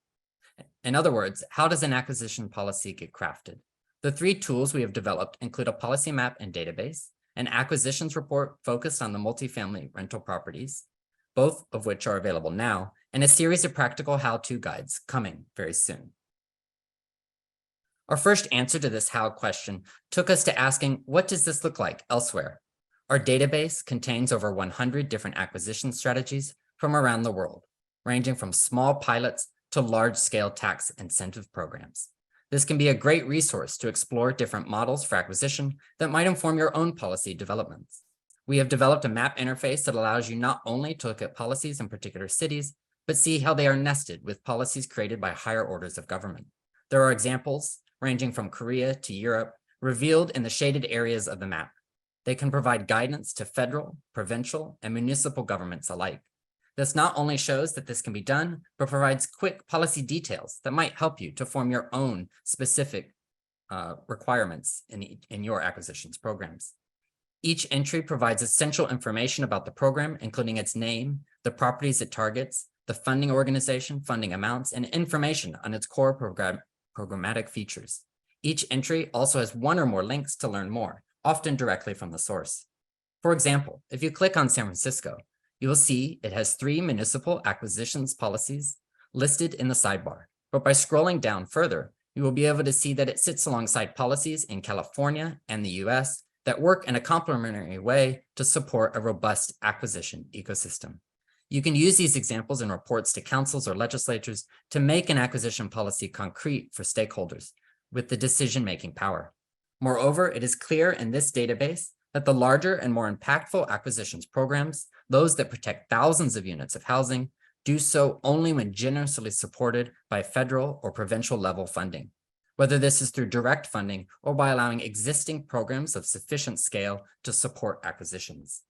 In other words, how does an acquisition policy get crafted? The three tools we have developed include a policy map and database, an acquisitions report focused on the multifamily rental properties, both of which are available now, and a series of practical how-to guides coming very soon. Our first answer to this how question took us to asking, what does this look like elsewhere? Our database contains over 100 different acquisition strategies from around the world, ranging from small pilots to large-scale tax incentive programs. This can be a great resource to explore different models for acquisition that might inform your own policy developments. We have developed a map interface that allows you not only to look at policies in particular cities, but see how they are nested with policies created by higher orders of government. There are examples ranging from Korea to Europe revealed in the shaded areas of the map. They can provide guidance to federal, provincial, and municipal governments alike. This not only shows that this can be done, but provides quick policy details that might help you to form your own specific requirements in your acquisitions programs. Each entry provides essential information about the program, including its name, the properties it targets, the funding organization, funding amounts, and information on its core programmatic features. Each entry also has one or more links to learn more, often directly from the source. For example, if you click on San Francisco, you will see it has 3 municipal acquisitions policies listed in the sidebar. But by scrolling down further, you will be able to see that it sits alongside policies in California and the US that work in a complementary way to support a robust acquisition ecosystem. You can use these examples in reports to councils or legislatures to make an acquisition policy concrete for stakeholders with the decision-making power. Moreover, it is clear in this database that the larger and more impactful acquisitions programs, those that protect thousands of units of housing, do so only when generously supported by federal or provincial level funding, whether this is through direct funding or by allowing existing programs of sufficient scale to support acquisitions.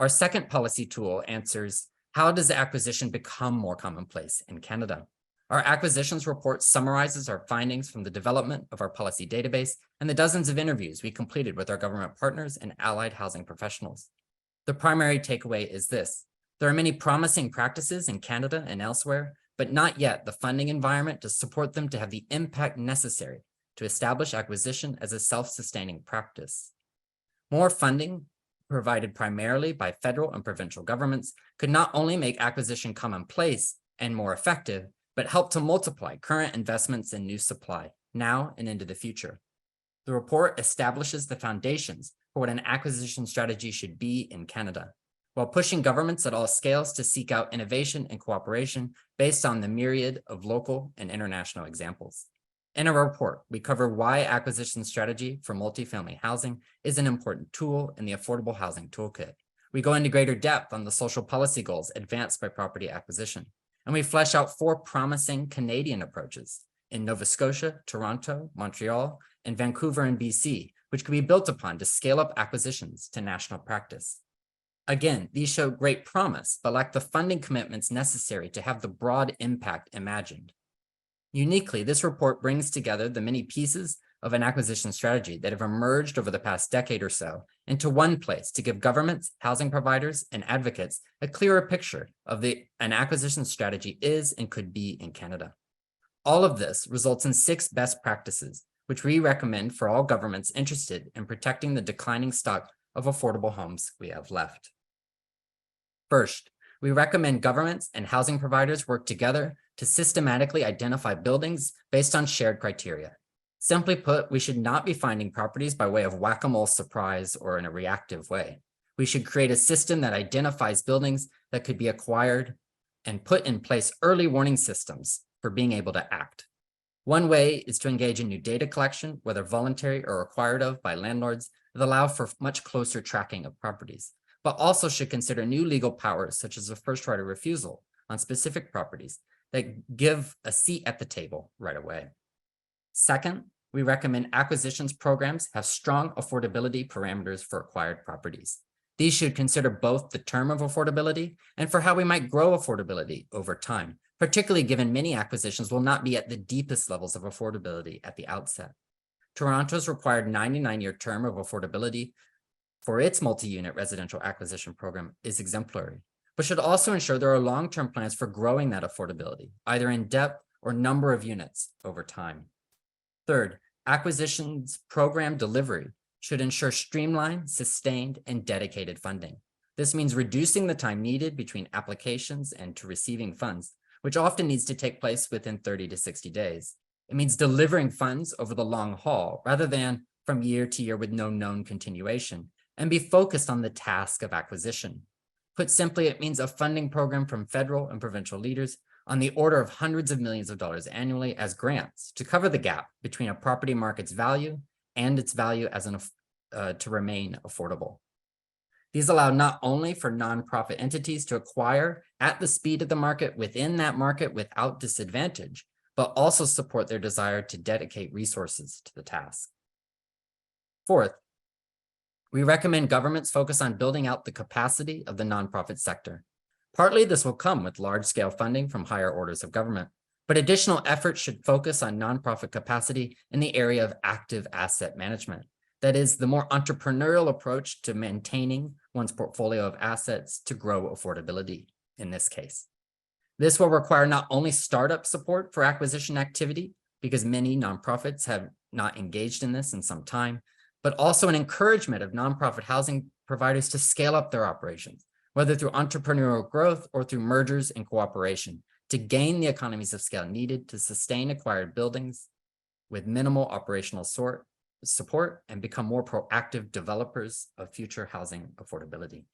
Our second policy tool answers, how does acquisition become more commonplace in Canada? Our acquisitions report summarizes our findings from the development of our policy database and the dozens of interviews we completed with our government partners and allied housing professionals. The primary takeaway is this: there are many promising practices in Canada and elsewhere, but not yet the funding environment to support them to have the impact necessary to establish acquisition as a self-sustaining practice. More funding provided primarily by federal and provincial governments could not only make acquisition commonplace and more effective, but help to multiply current investments in new supply now and into the future. The report establishes the foundations for what an acquisition strategy should be in Canada, while pushing governments at all scales to seek out innovation and cooperation based on the myriad of local and international examples. In our report, we cover why acquisition strategy for multifamily housing is an important tool in the affordable housing toolkit. We go into greater depth on the social policy goals advanced by property acquisition, and we flesh out 4 promising Canadian approaches in Nova Scotia, Toronto, Montreal, and Vancouver and BC, which could be built upon to scale up acquisitions to national practice. Again, these show great promise, but lack the funding commitments necessary to have the broad impact imagined. Uniquely, this report brings together the many pieces of an acquisition strategy that have emerged over the past decade or so into one place to give governments, housing providers, and advocates a clearer picture of an acquisition strategy is and could be in Canada. All of this results in 6 best practices, which we recommend for all governments interested in protecting the declining stock of affordable homes we have left. First, we recommend governments and housing providers work together to systematically identify buildings based on shared criteria. Simply put, we should not be finding properties by way of whack-a-mole surprise or in a reactive way. We should create a system that identifies buildings that could be acquired and put in place early warning systems for being able to act. One way is to engage in new data collection, whether voluntary or required of by landlords, that allow for much closer tracking of properties, but also should consider new legal powers such as a first right of refusal on specific properties that give a seat at the table right away. Second, we recommend acquisitions programs have strong affordability parameters for acquired properties. These should consider both the term of affordability and for how we might grow affordability over time, particularly given many acquisitions will not be at the deepest levels of affordability at the outset. Toronto's required 99-year term of affordability for its multi-unit residential acquisition program is exemplary, but should also ensure there are long-term plans for growing that affordability, either in depth or number of units over time. Third, acquisitions program delivery should ensure streamlined, sustained, and dedicated funding. This means reducing the time needed between applications and to receiving funds, which often needs to take place within 30 to 60 days. It means delivering funds over the long haul rather than from year to year with no known continuation, and be focused on the task of acquisition. Put simply, it means a funding program from federal and provincial leaders on the order of hundreds of millions of dollars annually as grants to cover the gap between a property market's value and its value as to remain affordable. These allow not only for nonprofit entities to acquire at the speed of the market within that market without disadvantage, but also support their desire to dedicate resources to the task. Fourth, we recommend governments focus on building out the capacity of the nonprofit sector. Partly this will come with large-scale funding from higher orders of government, but additional efforts should focus on nonprofit capacity in the area of active asset management. That is, the more entrepreneurial approach to maintaining one's portfolio of assets to grow affordability in this case. This will require not only startup support for acquisition activity, because many nonprofits have not engaged in this in some time, but also an encouragement of nonprofit housing providers to scale up their operations, whether through entrepreneurial growth or through mergers and cooperation, to gain the economies of scale needed to sustain acquired buildings with minimal operational support and become more proactive developers of future housing affordability.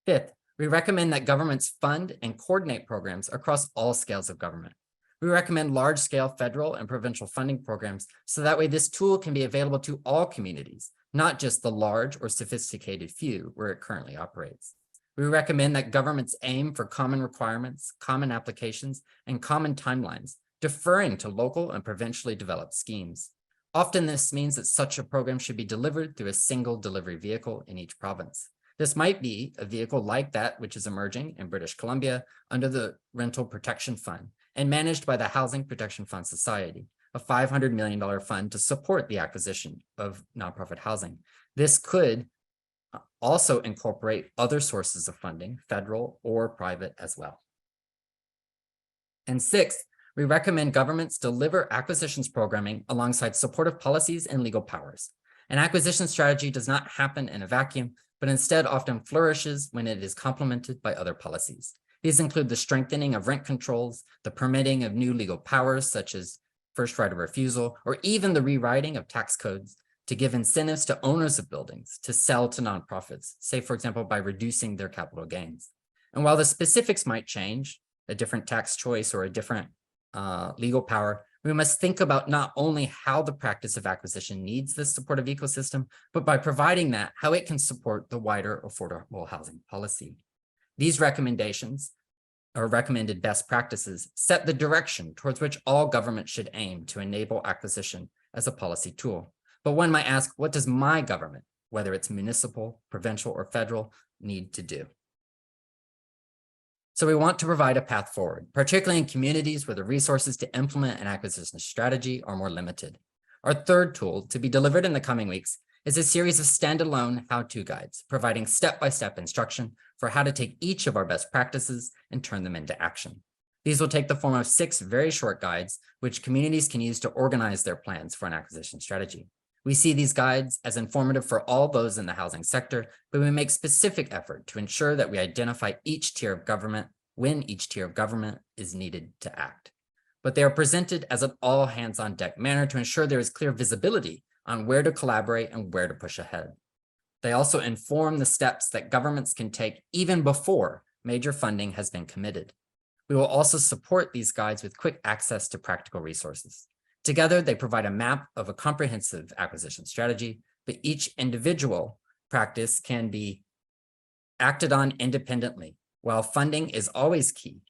Fifth, we recommend that governments fund and coordinate programs across all scales of government. We recommend large-scale federal and provincial funding programs so that way this tool can be available to all communities, not just the large or sophisticated few where it currently operates. We recommend that governments aim for common requirements, common applications, and common timelines, deferring to local and provincially developed schemes. Often this means that such a program should be delivered through a single delivery vehicle in each province. This might be a vehicle like that which is emerging in British Columbia under the Rental Protection Fund and managed by the Housing Protection Fund Society, a $500 million fund to support the acquisition of nonprofit housing. This could also incorporate other sources of funding, federal or private as well. And sixth, we recommend governments deliver acquisitions programming alongside supportive policies and legal powers. An acquisition strategy does not happen in a vacuum, but instead often flourishes when it is complemented by other policies. These include the strengthening of rent controls, the permitting of new legal powers, such as first right of refusal, or even the rewriting of tax codes to give incentives to owners of buildings to sell to nonprofits, say, for example, by reducing their capital gains. And while the specifics might change, a different tax choice or a different legal power, we must think about not only how the practice of acquisition needs this supportive ecosystem, but by providing that, how it can support the wider affordable housing policy. These recommendations or recommended best practices set the direction towards which all governments should aim to enable acquisition as a policy tool. But one might ask, what does my government, whether it's municipal, provincial, or federal, need to do? So we want to provide a path forward, particularly in communities where the resources to implement an acquisition strategy are more limited. Our third tool, to be delivered in the coming weeks, is a series of standalone how-to guides, providing step-by-step instruction for how to take each of our best practices and turn them into action. These will take the form of 6 very short guides, which communities can use to organize their plans for an acquisition strategy. We see these guides as informative for all those in the housing sector, but we make specific effort to ensure that we identify each tier of government when each tier of government is needed to act. But they are presented as an all hands on deck manner to ensure there is clear visibility on where to collaborate and where to push ahead. They also inform the steps that governments can take even before major funding has been committed. We will also support these guides with quick access to practical resources. Together, they provide a map of a comprehensive acquisition strategy, but each individual practice can be acted on independently. While funding is always key,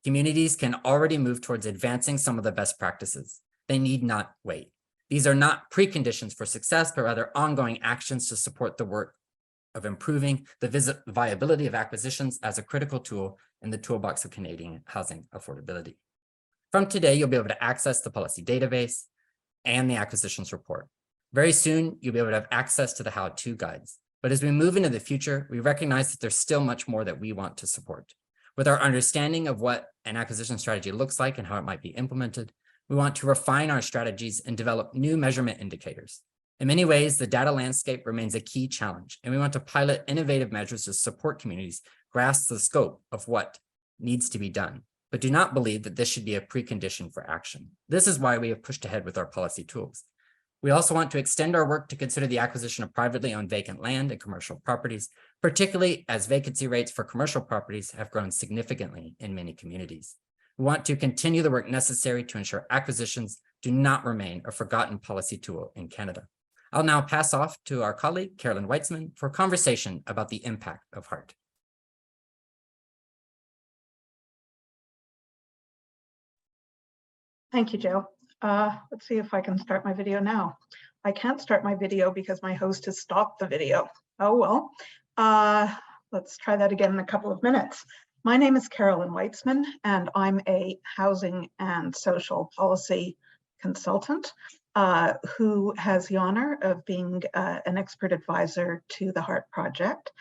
communities can already move towards advancing some of the best practices. They need not wait. These are not preconditions for success, but rather ongoing actions to support the work of improving the viability of acquisitions as a critical tool in the toolbox of Canadian housing affordability. From today, you'll be able to access the policy database and the acquisitions report. Very soon, you'll be able to have access to the how-to guides. But as we move into the future, we recognize that there's still much more that we want to support. With our understanding of what an acquisition strategy looks like and how it might be implemented, we want to refine our strategies and develop new measurement indicators. In many ways, the data landscape remains a key challenge, and we want to pilot innovative measures to support communities grasp the scope of what needs to be done, but do not believe that this should be a precondition for action. This is why we have pushed ahead with our policy tools. We also want to extend our work to consider the acquisition of privately owned vacant land and commercial properties, particularly as vacancy rates for commercial properties have grown significantly in many communities. We want to continue the work necessary to ensure acquisitions do not remain a forgotten policy tool in Canada. I'll now pass off to our colleague, Carolyn Weitzman, for a conversation about the impact of HART. Thank you, Joe. Let's see if I can start my video now. I can't start my video because my host has stopped the video. Oh, well, let's try that again in a couple of minutes. My name is Carolyn Weitzman, and I'm a housing and social policy consultant who has the honor of being an expert advisor to the HART project.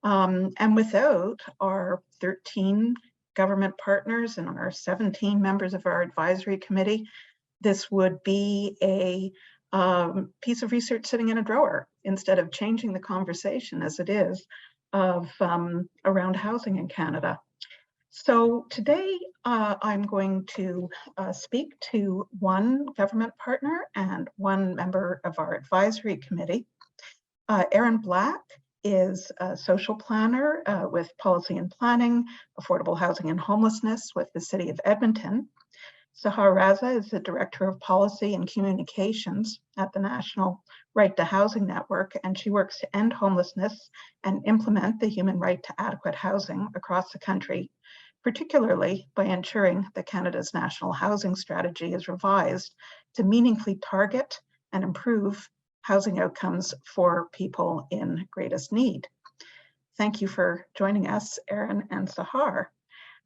And without our 13 government partners and our 17 members of our advisory committee, this would be a piece of research sitting in a drawer instead of changing the conversation as it is of around housing in Canada. So today I'm going to speak to one government partner and one member of our advisory committee. Erin Black is a social planner with policy and planning, affordable housing and homelessness with the City of Edmonton. Sahar Raza is the Director of Policy and Communications at the National Right to Housing Network, and she works to end homelessness and implement the human right to adequate housing across the country, particularly by ensuring that Canada's national housing strategy is revised to meaningfully target and improve housing outcomes for people in greatest need. Thank you for joining us, Erin and Sahar.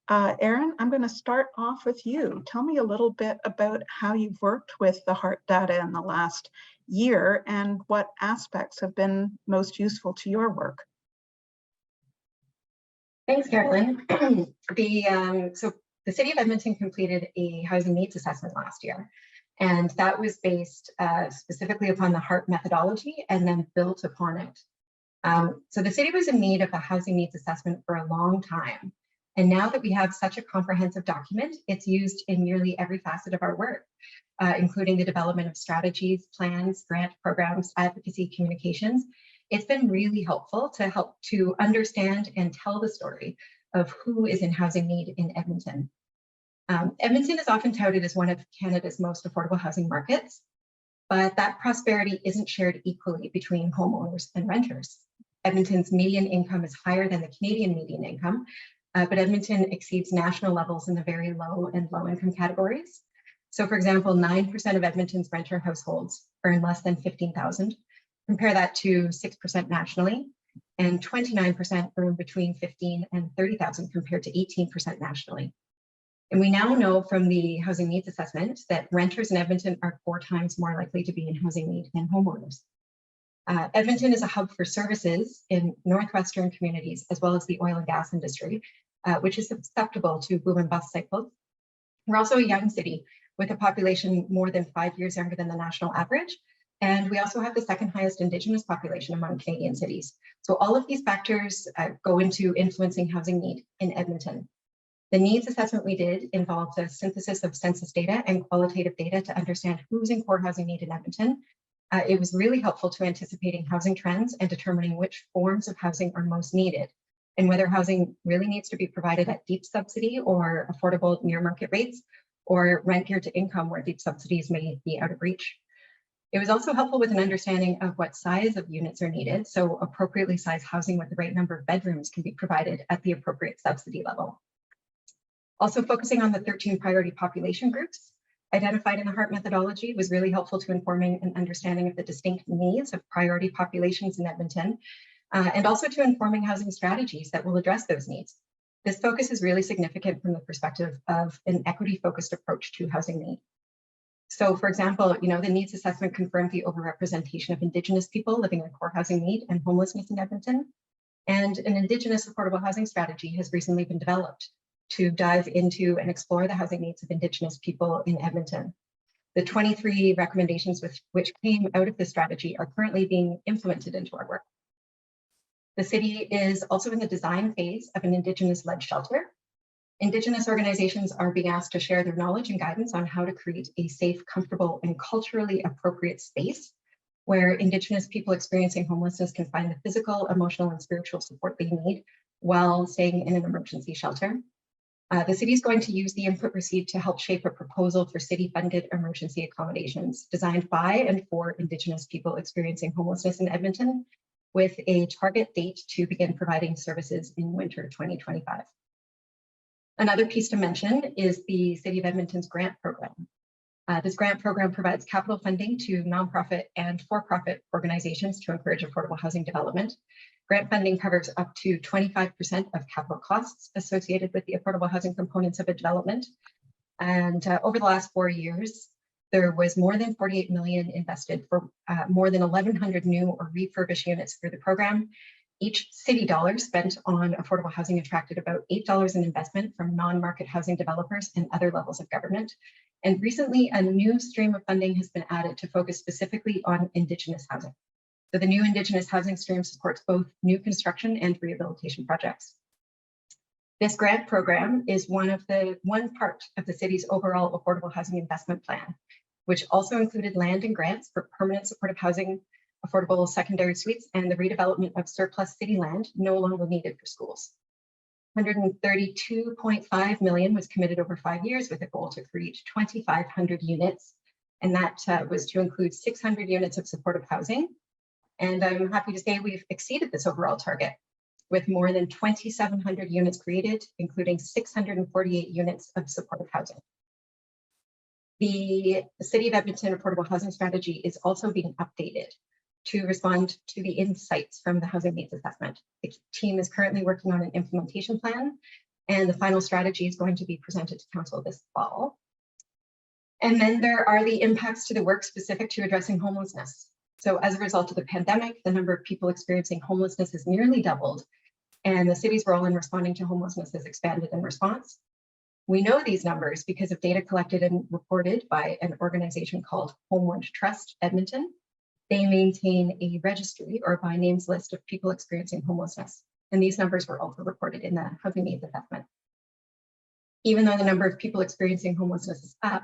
Erin, I'm going to start off with you. Tell me a little bit about how you've worked with the HART data in the last year and what aspects have been most useful to your work. Thanks, Carolyn. So the City of Edmonton completed a housing needs assessment last year. And that was based specifically upon the HART methodology and then built upon it. So the city was in need of a housing needs assessment for a long time. And now that we have such a comprehensive document, it's used in nearly every facet of our work, including the development of strategies, plans, grant programs, advocacy, communications. It's been really helpful to understand and tell the story of who is in housing need in Edmonton. Edmonton is often touted as one of Canada's most affordable housing markets, but that prosperity isn't shared equally between homeowners and renters. Edmonton's median income is higher than the Canadian median income, but Edmonton exceeds national levels in the very low and low income categories. So for example, 9% of Edmonton's renter households earn less than $15,000. Compare that to 6% nationally, and 29% earn between $15,000 and $30,000 compared to 18% nationally. And we now know from the housing needs assessment that renters in Edmonton are 4 times more likely to be in housing need than homeowners. Edmonton is a hub for services in Northwestern communities, as well as the oil and gas industry, which is susceptible to boom and bust cycles. We're also a young city with a population more than 5 years younger than the national average. And we also have the second highest Indigenous population among Canadian cities. So all of these factors go into influencing housing need in Edmonton. The needs assessment we did involved a synthesis of census data and qualitative data to understand who's in core housing need in Edmonton. It was really helpful to anticipating housing trends and determining which forms of housing are most needed, and whether housing really needs to be provided at deep subsidy or affordable near market rates, or rent geared to income where deep subsidies may be out of reach. It was also helpful with an understanding of what size of units are needed, so appropriately sized housing with the right number of bedrooms can be provided at the appropriate subsidy level. Also focusing on the 13 priority population groups identified in the HART methodology was really helpful to informing an understanding of the distinct needs of priority populations in Edmonton, and also to informing housing strategies that will address those needs. This focus is really significant from the perspective of an equity-focused approach to housing need. So for example, the needs assessment confirmed the overrepresentation of Indigenous people living in core housing need and homelessness in Edmonton. And an Indigenous affordable housing strategy has recently been developed to dive into and explore the housing needs of Indigenous people in Edmonton. The 23 recommendations which came out of this strategy are currently being implemented into our work. The city is also in the design phase of an Indigenous-led shelter. Indigenous organizations are being asked to share their knowledge and guidance on how to create a safe, comfortable, and culturally appropriate space where Indigenous people experiencing homelessness can find the physical, emotional, and spiritual support they need while staying in an emergency shelter. The city is going to use the input received to help shape a proposal for city-funded emergency accommodations designed by and for Indigenous people experiencing homelessness in Edmonton, with a target date to begin providing services in winter 2025. Another piece to mention is the City of Edmonton's grant program. This grant program provides capital funding to nonprofit and for-profit organizations to encourage affordable housing development. Grant funding covers up to 25% of capital costs associated with the affordable housing components of a development. And over the last 4 years, there was more than 48 million invested for more than 1,100 new or refurbished units through the program. Each city dollar spent on affordable housing attracted about $8 in investment from non-market housing developers and other levels of government. And recently, a new stream of funding has been added to focus specifically on Indigenous housing. So the new Indigenous housing stream supports both new construction and rehabilitation projects. This grant program is one part of the city's overall affordable housing investment plan, which also included land and grants for permanent supportive housing, affordable secondary suites, and the redevelopment of surplus city land no longer needed for schools. 132.5 million was committed over 5 years with a goal to create 2,500 units. And that was to include 600 units of supportive housing. And I'm happy to say we've exceeded this overall target with more than 2,700 units created, including 648 units of supportive housing. The City of Edmonton Affordable Housing Strategy is also being updated to respond to the insights from the housing needs assessment. The team is currently working on an implementation plan, and the final strategy is going to be presented to council this fall. And then there are the impacts to the work specific to addressing homelessness. So as a result of the pandemic, the number of people experiencing homelessness has nearly doubled, and the city's role in responding to homelessness has expanded in response. We know these numbers because of data collected and reported by an organization called Homeward Trust Edmonton. They maintain a registry or by names list of people experiencing homelessness. And these numbers were also reported in the housing needs assessment. Even though the number of people experiencing homelessness is up,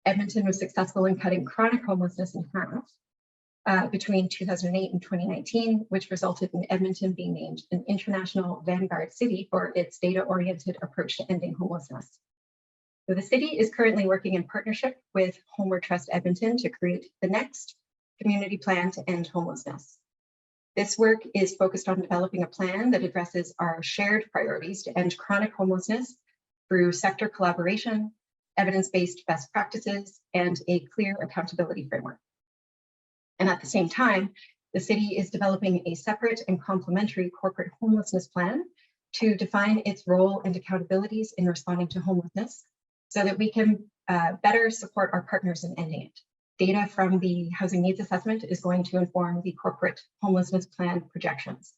Edmonton was successful in cutting chronic homelessness in half between 2008 and 2019, which resulted in Edmonton being named an international vanguard city for its data-oriented approach to ending homelessness. So the city is currently working in partnership with Homeward Trust Edmonton to create the next community plan to end homelessness. This work is focused on developing a plan that addresses our shared priorities to end chronic homelessness through sector collaboration, evidence-based best practices, and a clear accountability framework. And at the same time, the city is developing a separate and complementary corporate homelessness plan to define its role and accountabilities in responding to homelessness so that we can better support our partners in ending it. Data from the housing needs assessment is going to inform the corporate homelessness plan projections.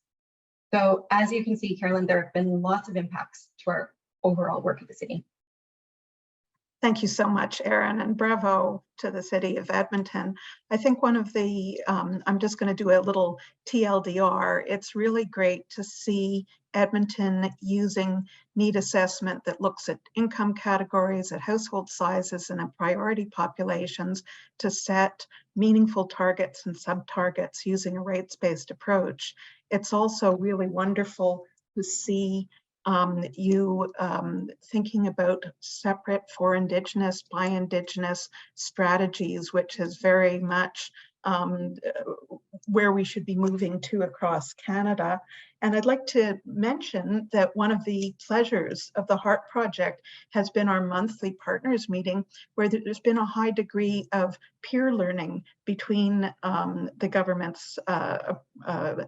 So as you can see, Carolyn, there have been lots of impacts to our overall work at the city. Thank you so much, Erin, and bravo to the city of Edmonton. I think one of the, I'm just going to do a little TLDR. It's really great to see Edmonton using need assessment that looks at income categories, at household sizes, and at priority populations to set meaningful targets and sub-targets using a rates-based approach. It's also really wonderful to see you thinking about separate for Indigenous, by Indigenous strategies, which is very much where we should be moving to across Canada. And I'd like to mention that one of the pleasures of the HART project has been our monthly partners meeting, where there's been a high degree of peer learning between the governments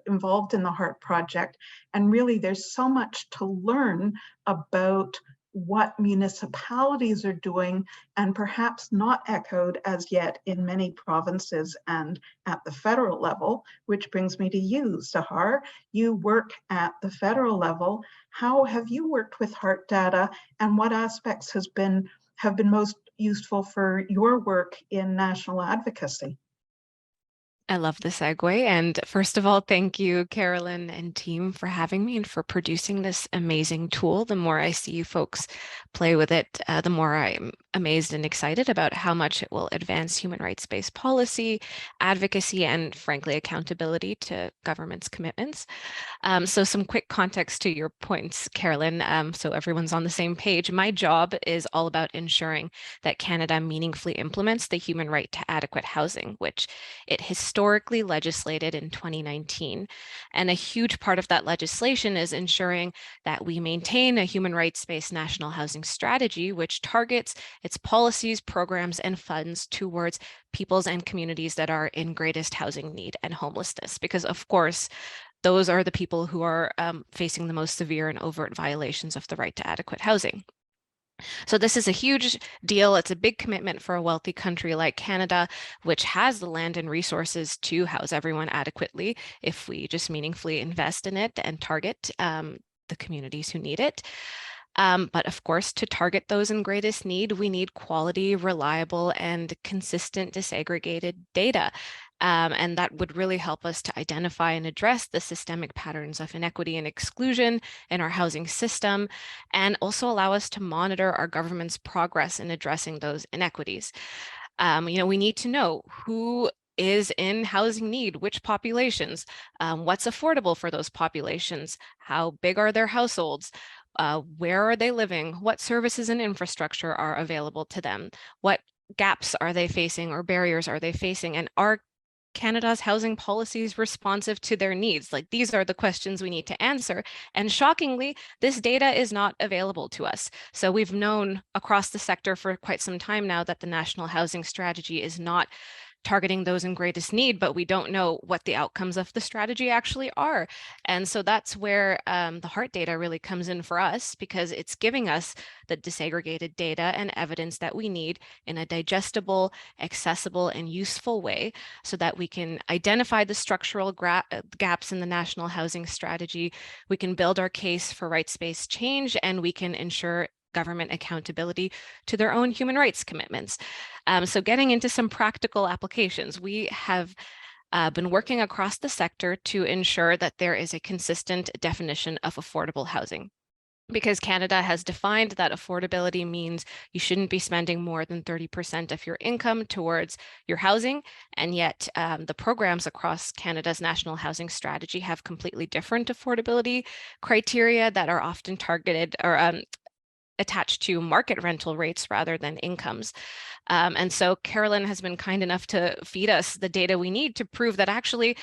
involved in the HART project. And really, there's so much to learn about what municipalities are doing and perhaps not echoed as yet in many provinces and at the federal level, which brings me to you, Sahar. You work at the federal level. How have you worked with HART data, and what aspects have been most useful for your work in national advocacy? I love the segue. And first of all, thank you, Carolyn and team, for having me and for producing this amazing tool. The more I see you folks play with it, the more I'm amazed and excited about how much it will advance human rights-based policy, advocacy, and frankly, accountability to government's commitments. So some quick context to your points, Carolyn, so everyone's on the same page. My job is all about ensuring that Canada meaningfully implements the human right to adequate housing, which it historically legislated in 2019. And a huge part of that legislation is ensuring that we maintain a human rights-based national housing strategy, which targets its policies, programs, and funds towards peoples and communities that are in greatest housing need and homelessness. Because of course, those are the people who are facing the most severe and overt violations of the right to adequate housing. So this is a huge deal. It's a big commitment for a wealthy country like Canada, which has the land and resources to house everyone adequately if we just meaningfully invest in it and target the communities who need it. But of course, to target those in greatest need, we need quality, reliable, and consistent disaggregated data. And that would really help us to identify and address the systemic patterns of inequity and exclusion in our housing system, and also allow us to monitor our government's progress in addressing those inequities. We need to know who is in housing need, which populations, what's affordable for those populations, how big are their households, where are they living, what services and infrastructure are available to them, what gaps are they facing or barriers are they facing, and are Canada's housing policies responsive to their needs? Like, these are the questions we need to answer. And shockingly, this data is not available to us. So we've known across the sector for quite some time now that the National Housing Strategy is not targeting those in greatest need, but we don't know what the outcomes of the strategy actually are. And so that's where the HART data really comes in for us, because it's giving us the disaggregated data and evidence that we need in a digestible, accessible, and useful way so that we can identify the structural gaps in the National Housing Strategy, we can build our case for rights-based change, and we can ensure government accountability to their own human rights commitments. So getting into some practical applications, we have been working across the sector to ensure that there is a consistent definition of affordable housing. Because Canada has defined that affordability means you shouldn't be spending more than 30% of your income towards your housing. And yet the programs across Canada's national housing strategy have completely different affordability criteria that are often targeted or attached to market rental rates rather than incomes. And so Carolyn has been kind enough to feed us the data we need to prove that actually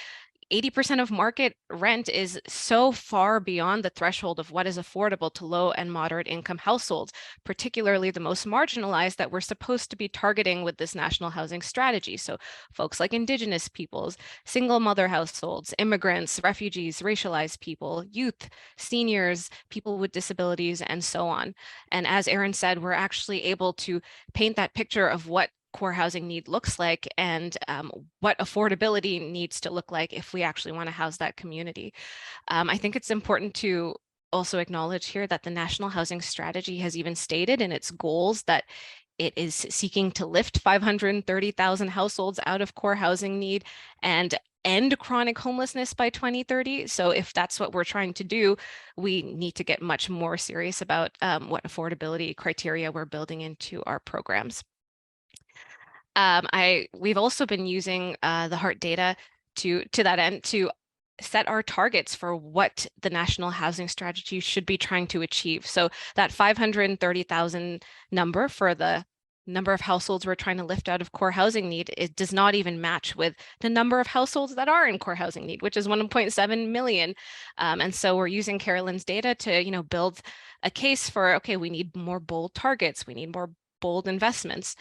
80% of market rent is so far beyond the threshold of what is affordable to low and moderate income households, particularly the most marginalized that we're supposed to be targeting with this national housing strategy. So folks like Indigenous peoples, single mother households, immigrants, refugees, racialized people, youth, seniors, people with disabilities, and so on. And as Erin said, we're actually able to paint that picture of what core housing need looks like and what affordability needs to look like if we actually want to house that community. I think it's important to also acknowledge here that the National Housing Strategy has even stated in its goals that it is seeking to lift 530,000 households out of core housing need and end chronic homelessness by 2030. So if that's what we're trying to do, we need to get much more serious about what affordability criteria we're building into our programs. We've also been using the HART data to that end to set our targets for what the national housing strategy should be trying to achieve. So that 530,000 number for the number of households we're trying to lift out of core housing need, it does not even match with the number of households that are in core housing need, which is 1.7 million. And so we're using Carolyn's data to, build a case for, okay, we need more bold targets, we need more bold investments.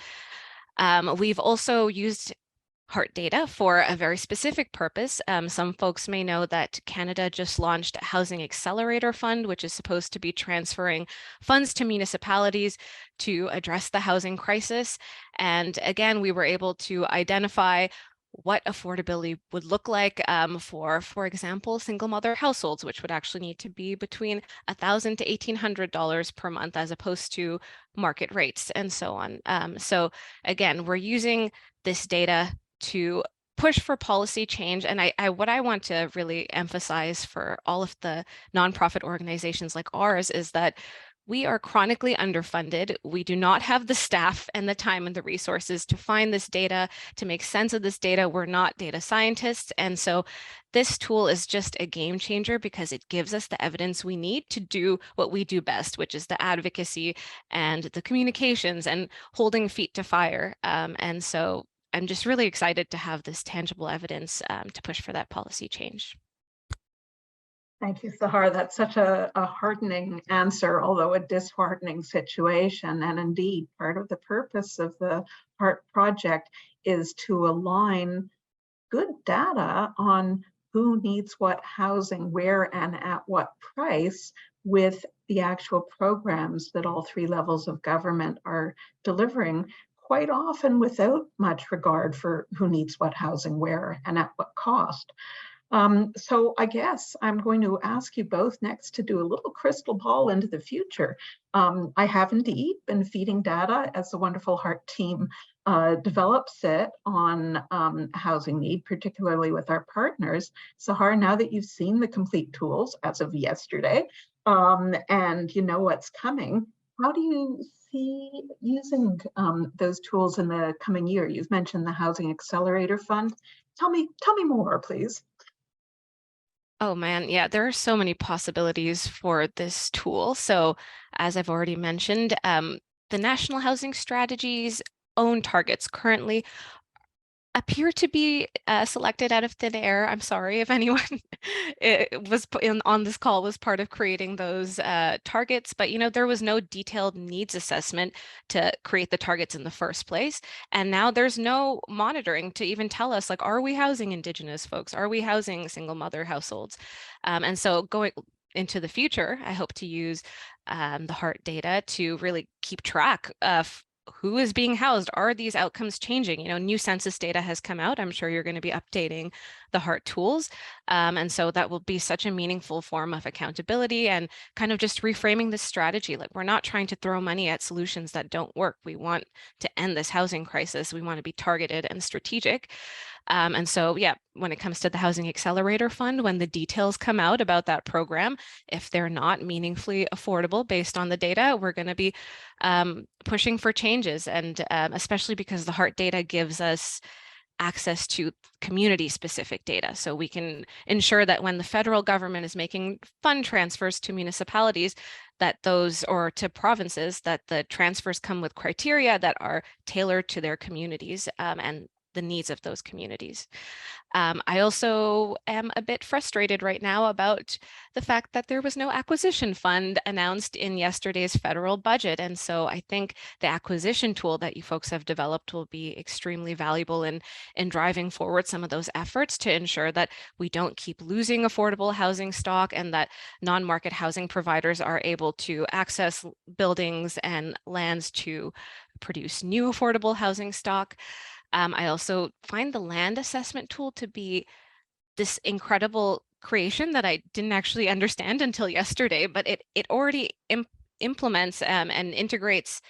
We've also used HART data for a very specific purpose. Some folks may know that Canada just launched a Housing Accelerator Fund, which is supposed to be transferring funds to municipalities to address the housing crisis. And again, we were able to identify what affordability would look like for example, single mother households, which would actually need to be between $1,000 to $1,800 per month, as opposed to market rates and so on. So again, we're using this data to push for policy change. And what I want to really emphasize for all of the nonprofit organizations like ours is that we are chronically underfunded. We do not have the staff and the time and the resources to find this data, to make sense of this data. We're not data scientists. And so this tool is just a game changer because it gives us the evidence we need to do what we do best, which is the advocacy and the communications and holding feet to fire. And so I'm just really excited to have this tangible evidence to push for that policy change. Thank you, Sahar. That's such a heartening answer, although a disheartening situation. And indeed, part of the purpose of the HART project is to align good data on who needs what housing, where, and at what price with the actual programs that all three levels of government are delivering, quite often without much regard for who needs what housing, where, and at what cost. So I guess I'm going to ask you both next to do a little crystal ball into the future. I have indeed been feeding data as the wonderful HART team develops it on housing need, particularly with our partners. Sahar, now that you've seen the complete tools as of yesterday, and you know what's coming, how do you see using those tools in the coming year? You've mentioned the Housing Accelerator Fund. Tell me more, please. Oh man, yeah, there are so many possibilities for this tool. So as I've already mentioned, the National Housing Strategy's own targets currently appear to be selected out of thin air. I'm sorry if anyone on this call was part of creating those targets, but there was no detailed needs assessment to create the targets in the first place. And now there's no monitoring to even tell us, like, are we housing Indigenous folks? Are we housing single mother households? And so going into the future, I hope to use the HART data to really keep track of who is being housed. Are these outcomes changing? New census data has come out. I'm sure you're going to be updating the HART tools. And so that will be such a meaningful form of accountability and kind of just reframing the strategy. Like, we're not trying to throw money at solutions that don't work. We want to end this housing crisis. We want to be targeted and strategic. And so, yeah, when it comes to the Housing Accelerator Fund, when the details come out about that program, if they're not meaningfully affordable based on the data, we're going to be pushing for changes. And especially because the HART data gives us access to community-specific data. So we can ensure that when the federal government is making fund transfers to municipalities, that those, or to provinces, that the transfers come with criteria that are tailored to their communities and the needs of those communities. I also am a bit frustrated right now about the fact that there was no acquisition fund announced in yesterday's federal budget. And so I think the acquisition tool that you folks have developed will be extremely valuable in driving forward some of those efforts to ensure that we don't keep losing affordable housing stock and that non-market housing providers are able to access buildings and lands to produce new affordable housing stock. I also find the land assessment tool to be this incredible creation that I didn't actually understand until yesterday, but it already implements and integrates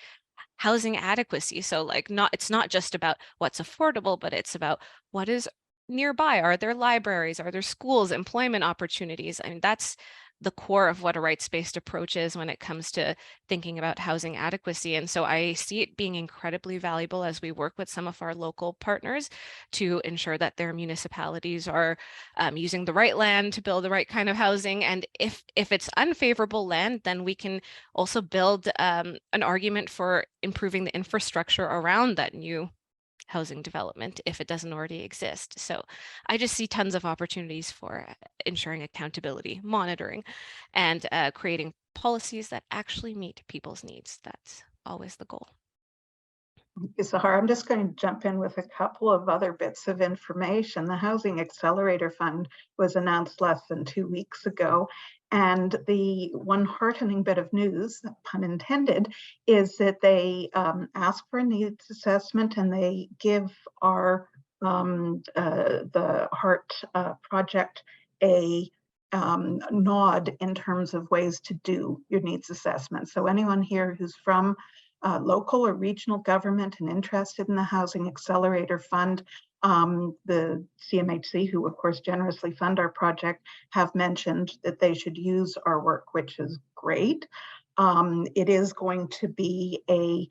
housing adequacy. So like, it's not just about what's affordable, but it's about what is nearby. Are there libraries? Are there schools, employment opportunities? I mean, that's the core of what a rights-based approach is when it comes to thinking about housing adequacy. And so I see it being incredibly valuable as we work with some of our local partners to ensure that their municipalities are using the right land to build the right kind of housing. And if it's unfavorable land, then we can also build an argument for improving the infrastructure around that new housing development if it doesn't already exist. So I just see tons of opportunities for ensuring accountability, monitoring, and creating policies that actually meet people's needs. That's always the goal. Sahar, I'm just going to jump in with a couple of other bits of information. The Housing Accelerator Fund was announced less than 2 weeks ago. And the one heartening bit of news, pun intended, is that they ask for a needs assessment and they give our the HART project a nod in terms of ways to do your needs assessment. So anyone here who's from local or regional government and interested in the Housing Accelerator Fund, the CMHC, who of course generously fund our project, have mentioned that they should use our work, which is great. It is going to be a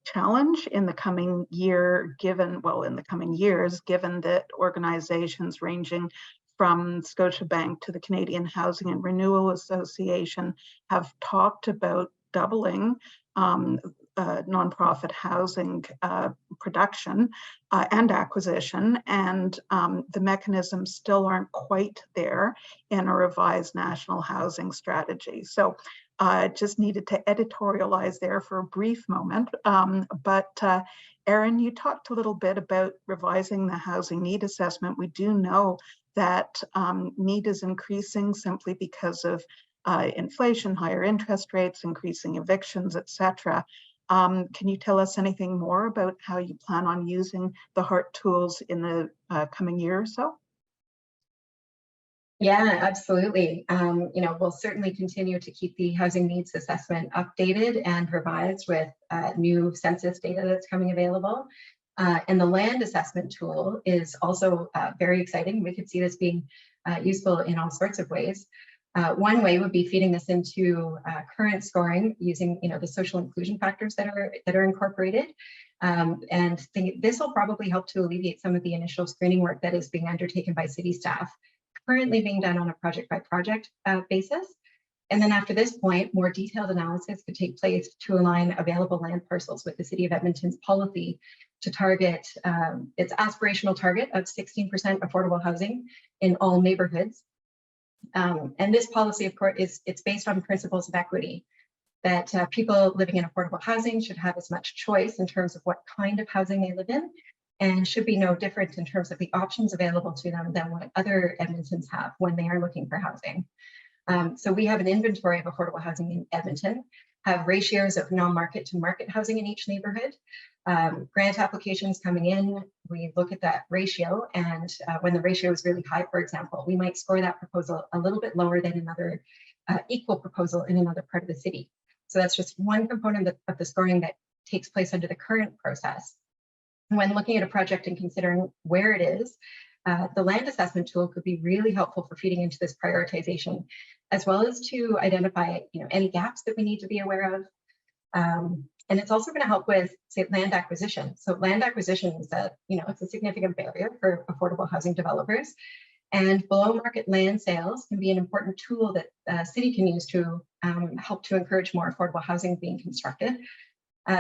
challenge in the coming year, given that organizations ranging from Scotiabank to the Canadian Housing and Renewal Association have talked about doubling nonprofit housing production and acquisition, and the mechanisms still aren't quite there in a revised national housing strategy. So just needed to editorialize there for a brief moment. But Erin, you talked a little bit about revising the housing need assessment. We do know that need is increasing simply because of inflation, higher interest rates, increasing evictions, etc. Can you tell us anything more about how you plan on using the HART tools in the coming year or so? Yeah, absolutely. We'll certainly continue to keep the housing needs assessment updated and revised with new census data that's coming available. And the land assessment tool is also very exciting. We could see this being useful in all sorts of ways. One way would be feeding this into current scoring using, the social inclusion factors that are incorporated. And this will probably help to alleviate some of the initial screening work that is being undertaken by city staff, currently being done on a project by project basis. And then after this point, more detailed analysis could take place to align available land parcels with the City of Edmonton's policy to target its aspirational target of 16% affordable housing in all neighborhoods. And this policy, of course, it's based on principles of equity, that people living in affordable housing should have as much choice in terms of what kind of housing they live in, and should be no different in terms of the options available to them than what other Edmontons have when they are looking for housing. So we have an inventory of affordable housing in Edmonton. have ratios of non-market to market housing in each neighborhood. Grant applications coming in, we look at that ratio, and when the ratio is really high, for example, we might score that proposal a little bit lower than another equal proposal in another part of the city. So that's just one component of the scoring that takes place under the current process. When looking at a project and considering where it is, the land assessment tool could be really helpful for feeding into this prioritization, as well as to identify, any gaps that we need to be aware of. And it's also going to help with, say, land acquisition. So land acquisition is it's a significant barrier for affordable housing developers. And below market land sales can be an important tool that the city can use to help to encourage more affordable housing being constructed.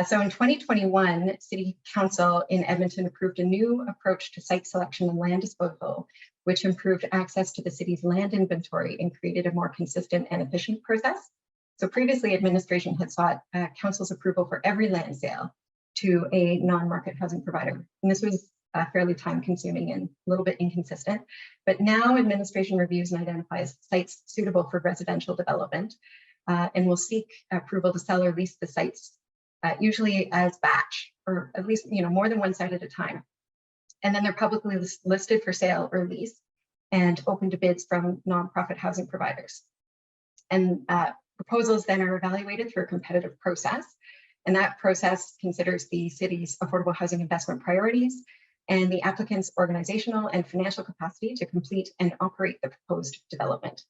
So in 2021, City Council in Edmonton approved a new approach to site selection and land disposal, which improved access to the city's land inventory and created a more consistent and efficient process. So previously, administration had sought council's approval for every land sale to a non-market housing provider. And this was fairly time-consuming and a little bit inconsistent. But now administration reviews and identifies sites suitable for residential development and will seek approval to sell or lease the sites, usually as batch, or at least more than one site at a time. And then they're publicly listed for sale or lease and open to bids from nonprofit housing providers. And proposals then are evaluated through a competitive process. And that process considers the city's affordable housing investment priorities and the applicant's organizational and financial capacity to complete and operate the proposed development.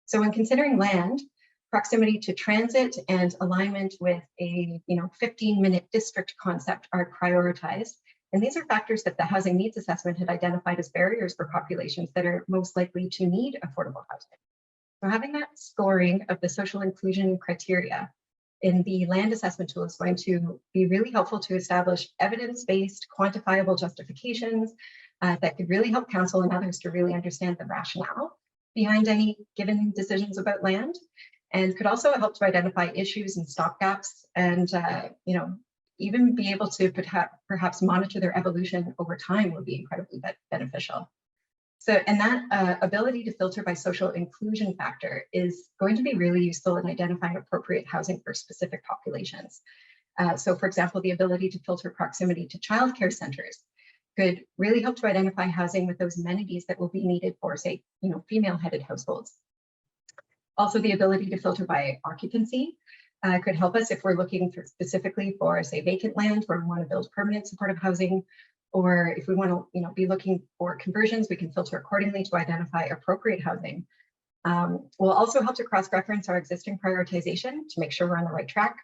So when considering land, proximity to transit and alignment with a 15-minute district concept are prioritized. And these are factors that the housing needs assessment had identified as barriers for populations that are most likely to need affordable housing. So having that scoring of the social inclusion criteria in the land assessment tool is going to be really helpful to establish evidence-based, quantifiable justifications that could really help council and others to really understand the rationale behind any given decisions about land, and could also help to identify issues and stopgaps, and even be able to perhaps monitor their evolution over time would be incredibly beneficial. So, and that ability to filter by social inclusion factor is going to be really useful in identifying appropriate housing for specific populations. So for example, the ability to filter proximity to childcare centers could really help to identify housing with those amenities that will be needed for, say, female-headed households. Also, the ability to filter by occupancy could help us if we're looking specifically for, say, vacant land where we want to build permanent supportive housing, or if we want to be looking for conversions, we can filter accordingly to identify appropriate housing. We'll also help to cross-reference our existing prioritization to make sure we're on the right track.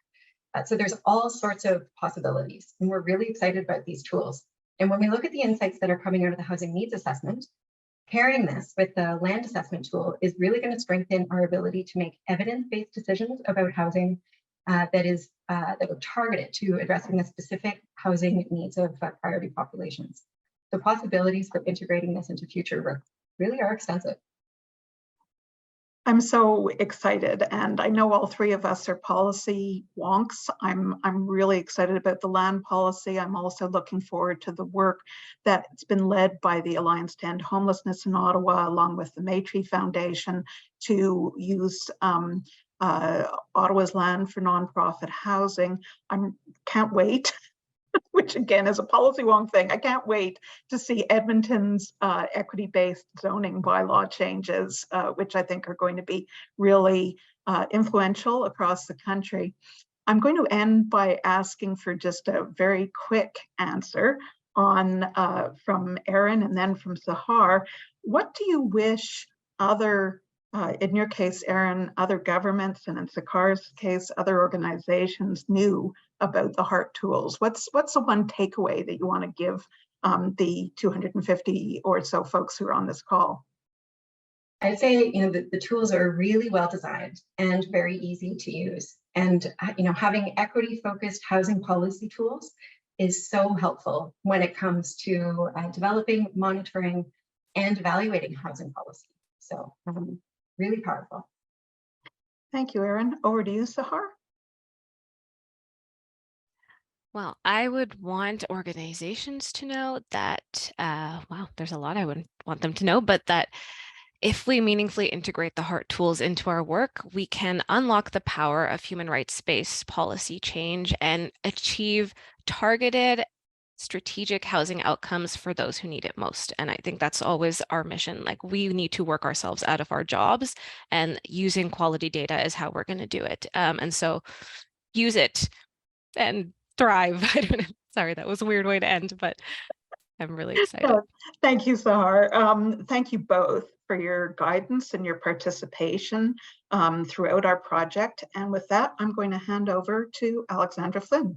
So there's all sorts of possibilities, and we're really excited about these tools. And when we look at the insights that are coming out of the housing needs assessment, pairing this with the land assessment tool is really going to strengthen our ability to make evidence-based decisions about housing that would target it to addressing the specific housing needs of priority populations. The possibilities for integrating this into future work really are extensive. I'm so excited, and I know all three of us are policy wonks. I'm really excited about the land policy. I'm also looking forward to the work that's been led by the Alliance to End Homelessness in Ottawa, along with the Maytree Foundation, to use Ottawa's land for nonprofit housing. I can't wait, which again is a policy wonk thing. I can't wait to see Edmonton's equity-based zoning bylaw changes, which I think are going to be really influential across the country. I'm going to end by asking for just a very quick answer on from Erin and then from Sahar. What do you wish other in your case, Erin, other governments, and in Sakar's case, other organizations knew about the HART tools? What's the one takeaway that you want to give the 250 or so folks who are on this call? I'd say, the tools are really well designed and very easy to use. And, having equity-focused housing policy tools is so helpful when it comes to developing, monitoring, and evaluating housing policy. So, really powerful. Thank you, Erin. Over to you, Sahar. Well, I would want organizations to know that, well, there's a lot I would want them to know, but that If we meaningfully integrate the HART tools into our work, we can unlock the power of human rights-based policy change and achieve targeted strategic housing outcomes for those who need it most. And I think that's always our mission. Like, we need to work ourselves out of our jobs, and using quality data is how we're going to do it. And so use it and thrive. I don't know. Sorry, that was a weird way to end, but I'm really excited. Thank you, Sahar. Thank you both for your guidance and your participation throughout our project. And with that, I'm going to hand over to Alexandra Flynn.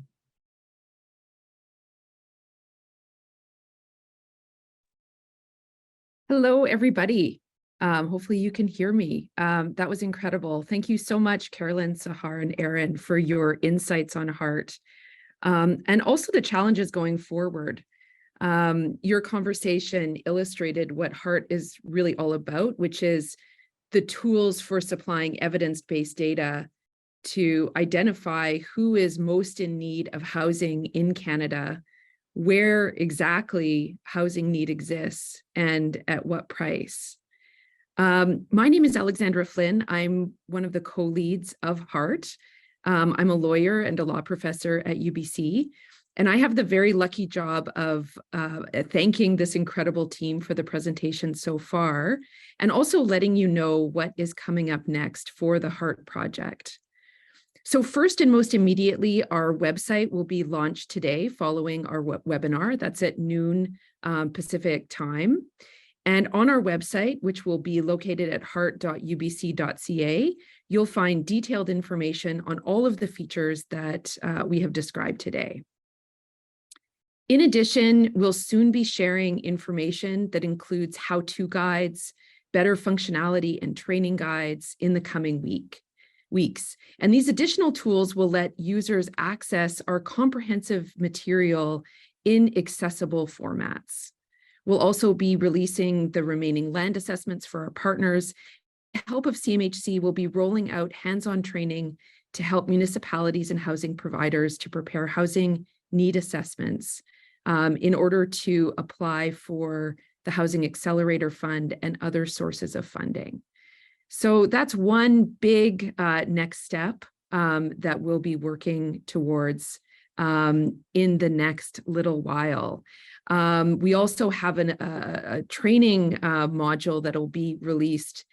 Hello, everybody. Hopefully you can hear me. That was incredible. Thank you so much, Carolyn, Sahar, and Erin, for your insights on HART, and also the challenges going forward. Your conversation illustrated what HART is really all about, which is the tools for supplying evidence-based data to identify who is most in need of housing in Canada, where exactly housing need exists, and at what price. My name is Alexandra Flynn. I'm one of the co-leads of HART. I'm a lawyer and a law professor at UBC, and I have the very lucky job of thanking this incredible team for the presentation so far, and also letting you know what is coming up next for the HART project. So first and most immediately, our website will be launched today following our webinar. That's at noon Pacific time. And on our website, which will be located at hart.ubc.ca, you'll find detailed information on all of the features that we have described today. In addition, we'll soon be sharing information that includes how-to guides, better functionality and training guides in the coming weeks. And these additional tools will let users access our comprehensive material in accessible formats. We'll also be releasing the remaining land assessments for our partners. With the help of CMHC, we'll be rolling out hands-on training to help municipalities and housing providers to prepare housing need assessments in order to apply for the Housing Accelerator Fund and other sources of funding. So that's one big next step that we'll be working towards in the next little while. We also have a training module that will be released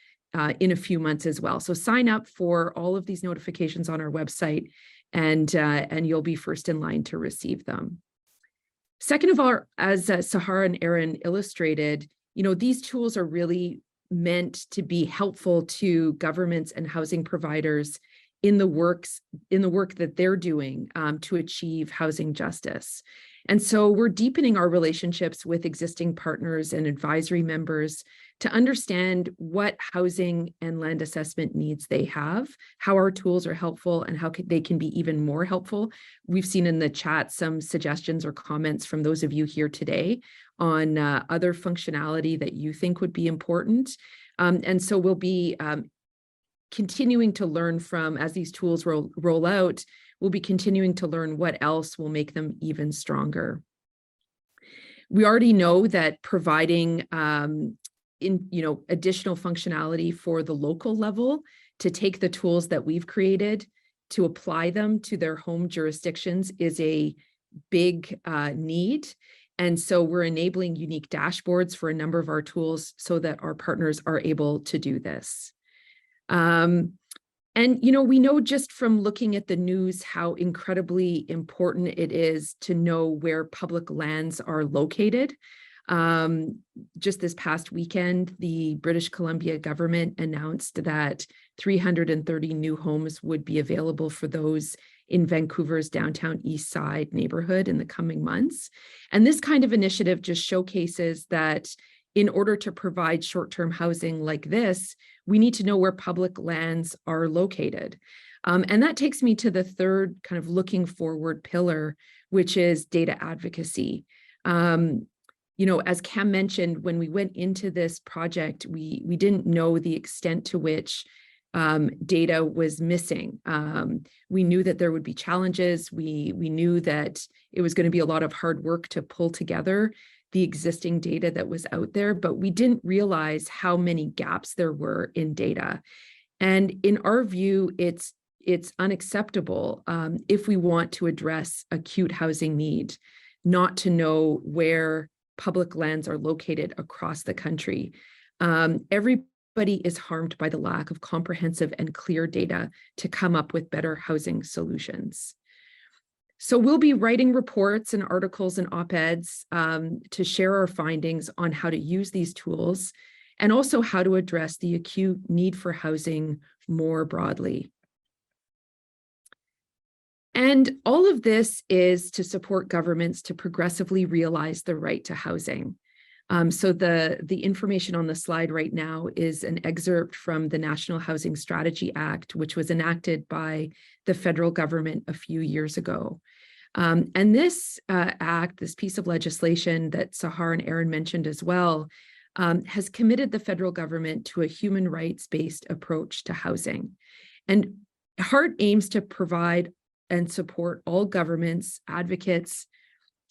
in a few months as well. So sign up for all of these notifications on our website, and you'll be first in line to receive them. Second of all, as Sahar and Erin illustrated, these tools are really meant to be helpful to governments and housing providers in the work that they're doing to achieve housing justice. And so we're deepening our relationships with existing partners and advisory members to understand what housing and land assessment needs they have, how our tools are helpful, and how they can be even more helpful. We've seen in the chat some suggestions or comments from those of you here today on other functionality that you think would be important. And so we'll be continuing to learn from, as these tools roll out, we'll be continuing to learn what else will make them even stronger. We already know that providing additional functionality for the local level to take the tools that we've created to apply them to their home jurisdictions is a big need. And so we're enabling unique dashboards for a number of our tools so that our partners are able to do this. And, we know just from looking at the news how incredibly important it is to know where public lands are located. Just this past weekend, the British Columbia government announced that 330 new homes would be available for those in Vancouver's downtown East Side neighborhood in the coming months. And this kind of initiative just showcases that in order to provide short-term housing like this, we need to know where public lands are located. And that takes me to the third kind of looking forward pillar, which is data advocacy. As Cam mentioned, when we went into this project, we didn't know the extent to which data was missing. We knew that there would be challenges. We knew that it was going to be a lot of hard work to pull together the existing data that was out there, but we didn't realize how many gaps there were in data. And in our view, it's unacceptable if we want to address acute housing need, not to know where public lands are located across the country. Everybody is harmed by the lack of comprehensive and clear data to come up with better housing solutions. So we'll be writing reports and articles and op-eds to share our findings on how to use these tools and also how to address the acute need for housing more broadly. And all of this is to support governments to progressively realize the right to housing. So the information on the slide right now is an excerpt from the National Housing Strategy Act, which was enacted by the federal government a few years ago. And this act, this piece of legislation that Sahar and Aaron mentioned as well, has committed the federal government to a human rights-based approach to housing. And HART aims to provide and support all governments, advocates,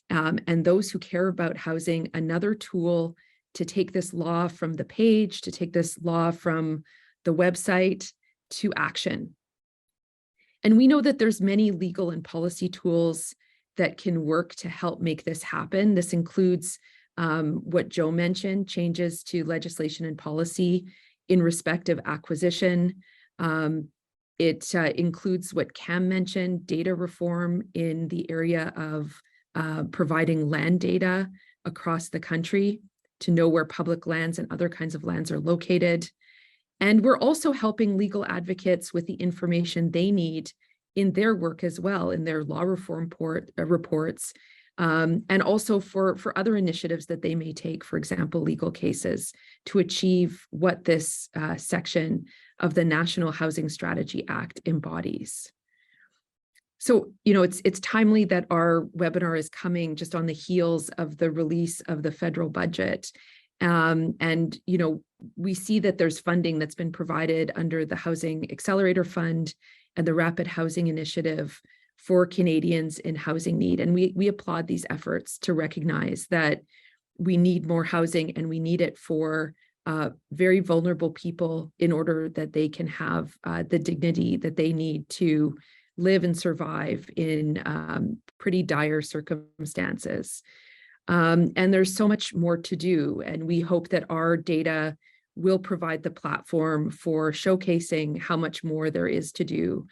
and those who care about housing another tool to take this law from the page, to take this law from the website to action. And we know that there's many legal and policy tools that can work to help make this happen. This includes what Joe mentioned, changes to legislation and policy in respect of acquisition. It includes what Cam mentioned, data reform in the area of providing land data across the country to know where public lands and other kinds of lands are located. And we're also helping legal advocates with the information they need in their work as well, in their law reform reports, and also for other initiatives that they may take, for example, legal cases, to achieve what this section of the National Housing Strategy Act embodies. So, it's timely that our webinar is coming just on the heels of the release of the federal budget. And, we see that there's funding that's been provided under the Housing Accelerator Fund and the Rapid Housing Initiative for Canadians in housing need. And we applaud these efforts to recognize that we need more housing and we need it for very vulnerable people in order that they can have the dignity that they need to live and survive in pretty dire circumstances. And there's so much more to do. And we hope that our data will provide the platform for showcasing how much more there is to do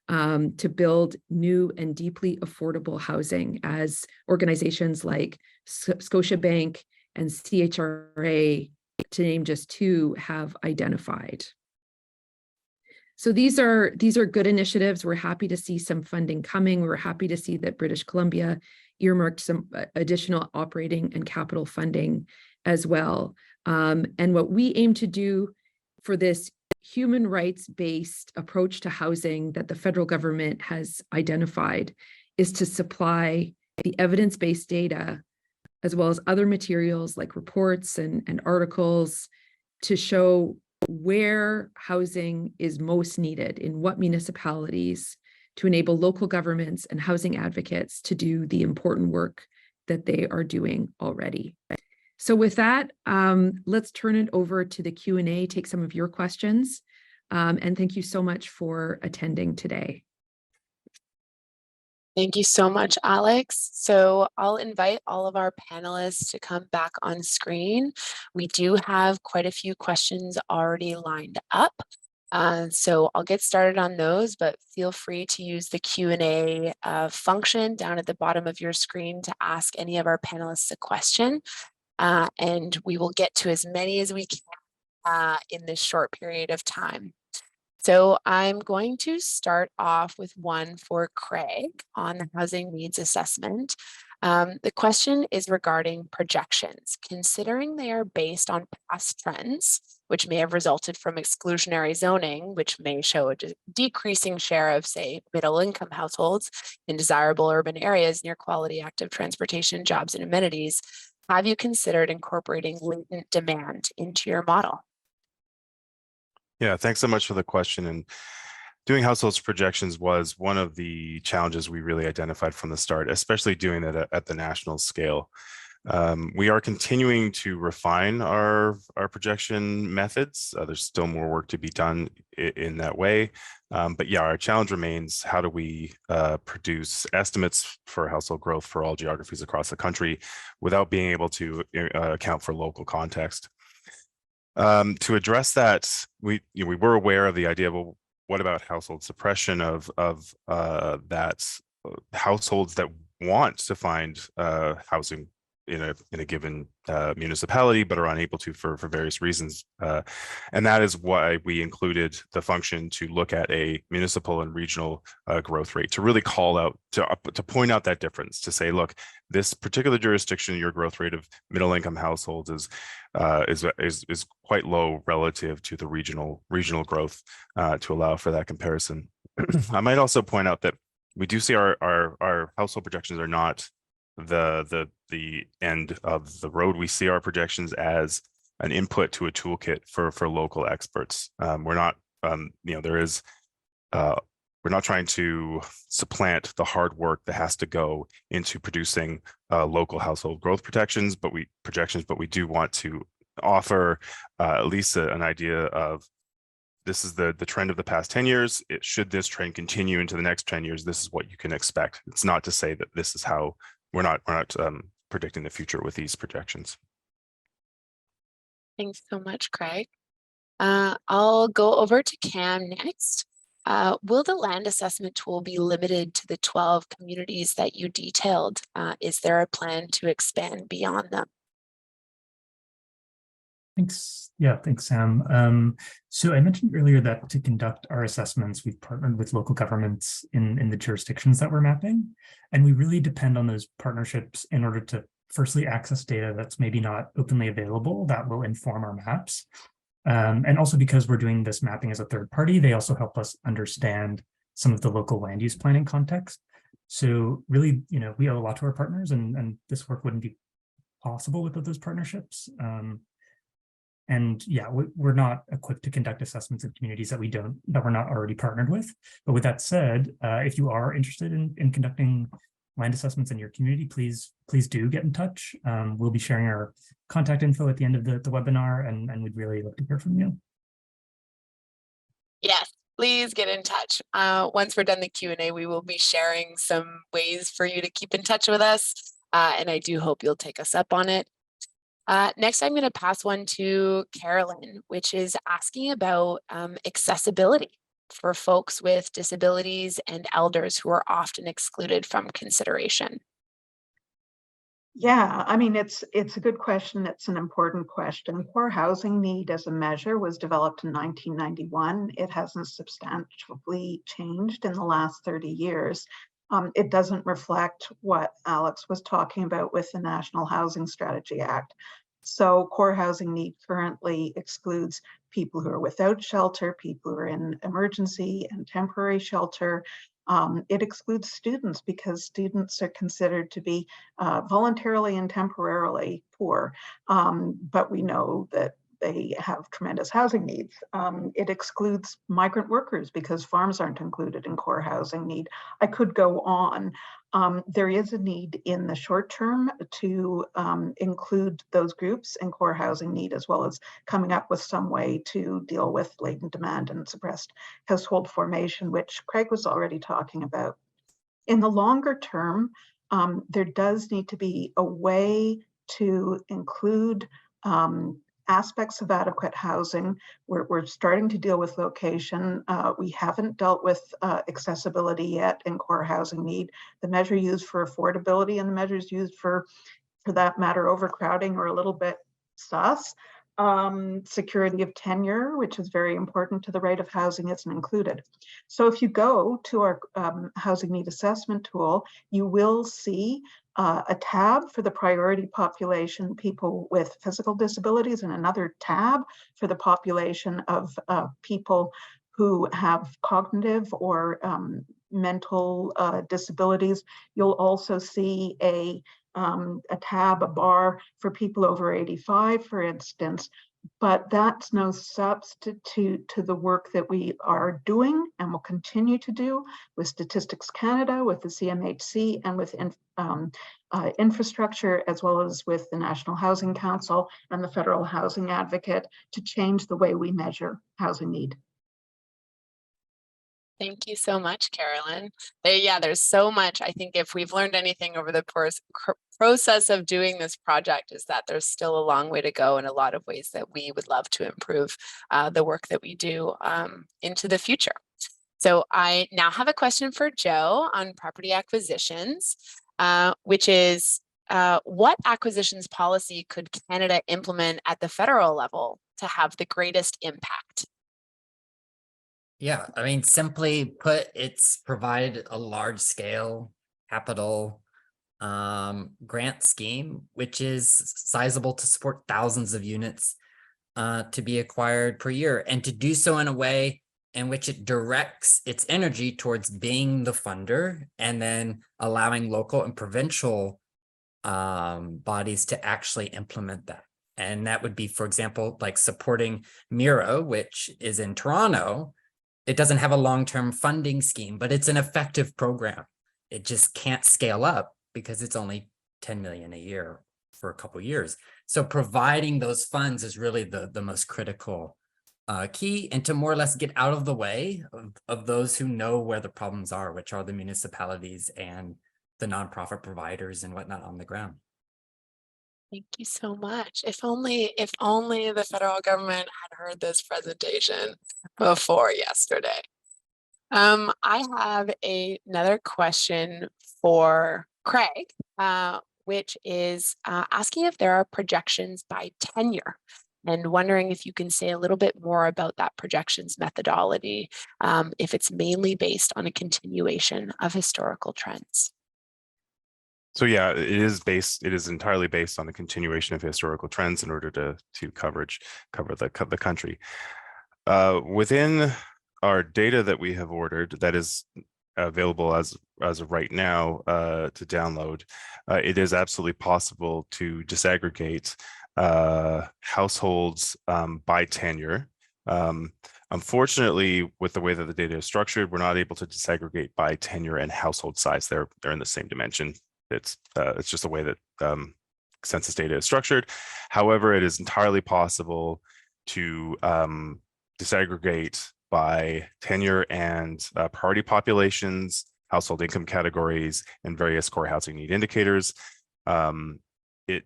to build new and deeply affordable housing, as organizations like Scotiabank and CHRA, to name just two, have identified. So these are good initiatives. We're happy to see some funding coming. We're happy to see that British Columbia earmarked some additional operating and capital funding as well. And what we aim to do for this human rights-based approach to housing that the federal government has identified is to supply the evidence-based data, as well as other materials like reports and articles, to show where housing is most needed, in what municipalities, to enable local governments and housing advocates to do the important work that they are doing already. So with that, let's turn it over to the Q&A, take some of your questions. And thank you so much for attending today. Thank you so much, Alex. So I'll invite all of our panelists to come back on screen. We do have quite a few questions already lined up. So I'll get started on those, but feel free to use the Q&A function down at the bottom of your screen to ask any of our panelists a question. And we will get to as many as we can in this short period of time. So I'm going to start off with one for Craig on the housing needs assessment. The question is regarding projections. Considering they are based on past trends, which may have resulted from exclusionary zoning, which may show a decreasing share of, say, middle-income households in desirable urban areas near quality active transportation, jobs, and amenities, have you considered incorporating latent demand into your model? Yeah, thanks so much for the question. And doing households projections was one of the challenges we really identified from the start, especially doing it at the national scale. We are continuing to refine our projection methods. There's still more work to be done in that way. But yeah, our challenge remains, how do we produce estimates for household growth for all geographies across the country without being able to account for local context? To address that, we were aware of the idea of, well, what about household suppression of that households that want to find housing in a given municipality, but are unable to for various reasons. And that is why we included the function to look at a municipal and regional growth rate, to really call out, to point out that difference, to say, look, this particular jurisdiction, your growth rate of middle income households is quite low relative to the regional growth, to allow for that comparison. I might also point out that we do see our household projections are not the end of the road. We see our projections as an input to a toolkit for local experts. We're not, we're not trying to supplant the hard work that has to go into producing local household growth projections, but we do want to offer at least an idea of, this is the trend of the past 10 years. Should this trend continue into the next 10 years, this is what you can expect. It's not to say that this is how, we're not predicting the future with these projections. Thanks so much, Craig. I'll go over to Cam next. Will the land assessment tool be limited to the 12 communities that you detailed? Is there a plan to expand beyond them? Thanks. Yeah, thanks, Sam. So I mentioned earlier that to conduct our assessments, we've partnered with local governments in the jurisdictions that we're mapping. And we really depend on those partnerships in order to firstly access data that's maybe not openly available that will inform our maps. And also because we're doing this mapping as a third party, they also help us understand some of the local land use planning context. So really, we owe a lot to our partners, and this work wouldn't be possible without those partnerships. And yeah, we're not equipped to conduct assessments in communities that we're not already partnered with. But with that said, if you are interested in conducting land assessments in your community, please do get in touch. We'll be sharing our contact info at the end of the webinar, and we'd really love to hear from you. Yes, please get in touch. Once we're done the Q&A, we will be sharing some ways for you to keep in touch with us. And I do hope you'll take us up on it. Next, I'm going to pass one to Carolyn, which is asking about accessibility for folks with disabilities and elders who are often excluded from consideration. Yeah, I mean, it's a good question. It's an important question. Core housing need as a measure was developed in 1991. It hasn't substantially changed in the last 30 years. It doesn't reflect what Alex was talking about with the National Housing Strategy Act. So core housing need currently excludes people who are without shelter, people who are in emergency and temporary shelter. It excludes students because students are considered to be voluntarily and temporarily poor, but we know that they have tremendous housing needs. It excludes migrant workers because farms aren't included in core housing need. I could go on. There is a need in the short term to include those groups in core housing need, as well as coming up with some way to deal with latent demand and suppressed household formation, which Craig was already talking about. In the longer term, there does need to be a way to include aspects of adequate housing. We're starting to deal with location. We haven't dealt with accessibility yet in core housing need. The measure used for affordability and the measures used for that matter, overcrowding are a little bit sus. Security of tenure, which is very important to the right of housing, isn't included. So if you go to our housing need assessment tool, you will see a tab for the priority population, people with physical disabilities, and another tab for the population of people who have cognitive or mental disabilities. You'll also see a tab, a bar for people over 85, for instance. but that's no substitute to the work that we are doing and will continue to do with Statistics Canada, with the CMHC, and with infrastructure, as well as with the National Housing Council and the Federal Housing Advocate, to change the way we measure housing need. Thank you so much, Carolyn. Yeah, there's so much. I think if we've learned anything over the process of doing this project, is that there's still a long way to go in a lot of ways that we would love to improve the work that we do into the future. So I now have a question for Joe on property acquisitions, which is what acquisitions policy could Canada implement at the federal level to have the greatest impact? Yeah, I mean, simply put, it's provide a large scale capital grant scheme, which is sizable to support thousands of units to be acquired per year, and to do so in a way in which it directs its energy towards being the funder and then allowing local and provincial bodies to actually implement that. And that would be, for example, like supporting Miro, which is in Toronto. It doesn't have a long-term funding scheme, but it's an effective program. It just can't scale up because it's only 10 million a year for a couple of years. So providing those funds is really the most critical key, and to more or less get out of the way of those who know where the problems are, which are the municipalities and the nonprofit providers and whatnot on the ground. Thank you so much. If only the federal government had heard this presentation before yesterday. I have another question for Craig, which is asking if there are projections by tenure, and wondering if you can say a little bit more about that projections methodology, if it's mainly based on a continuation of historical trends. So yeah, it is entirely based on the continuation of historical trends in order to cover the country. Within our data that we have ordered, that is available as of right now to download, it is absolutely possible to disaggregate households by tenure. Unfortunately, with the way that the data is structured, we're not able to disaggregate by tenure and household size. They're in the same dimension. It's just the way that census data is structured. However, it is entirely possible to disaggregate by tenure and priority populations, household income categories, and various core housing need indicators. It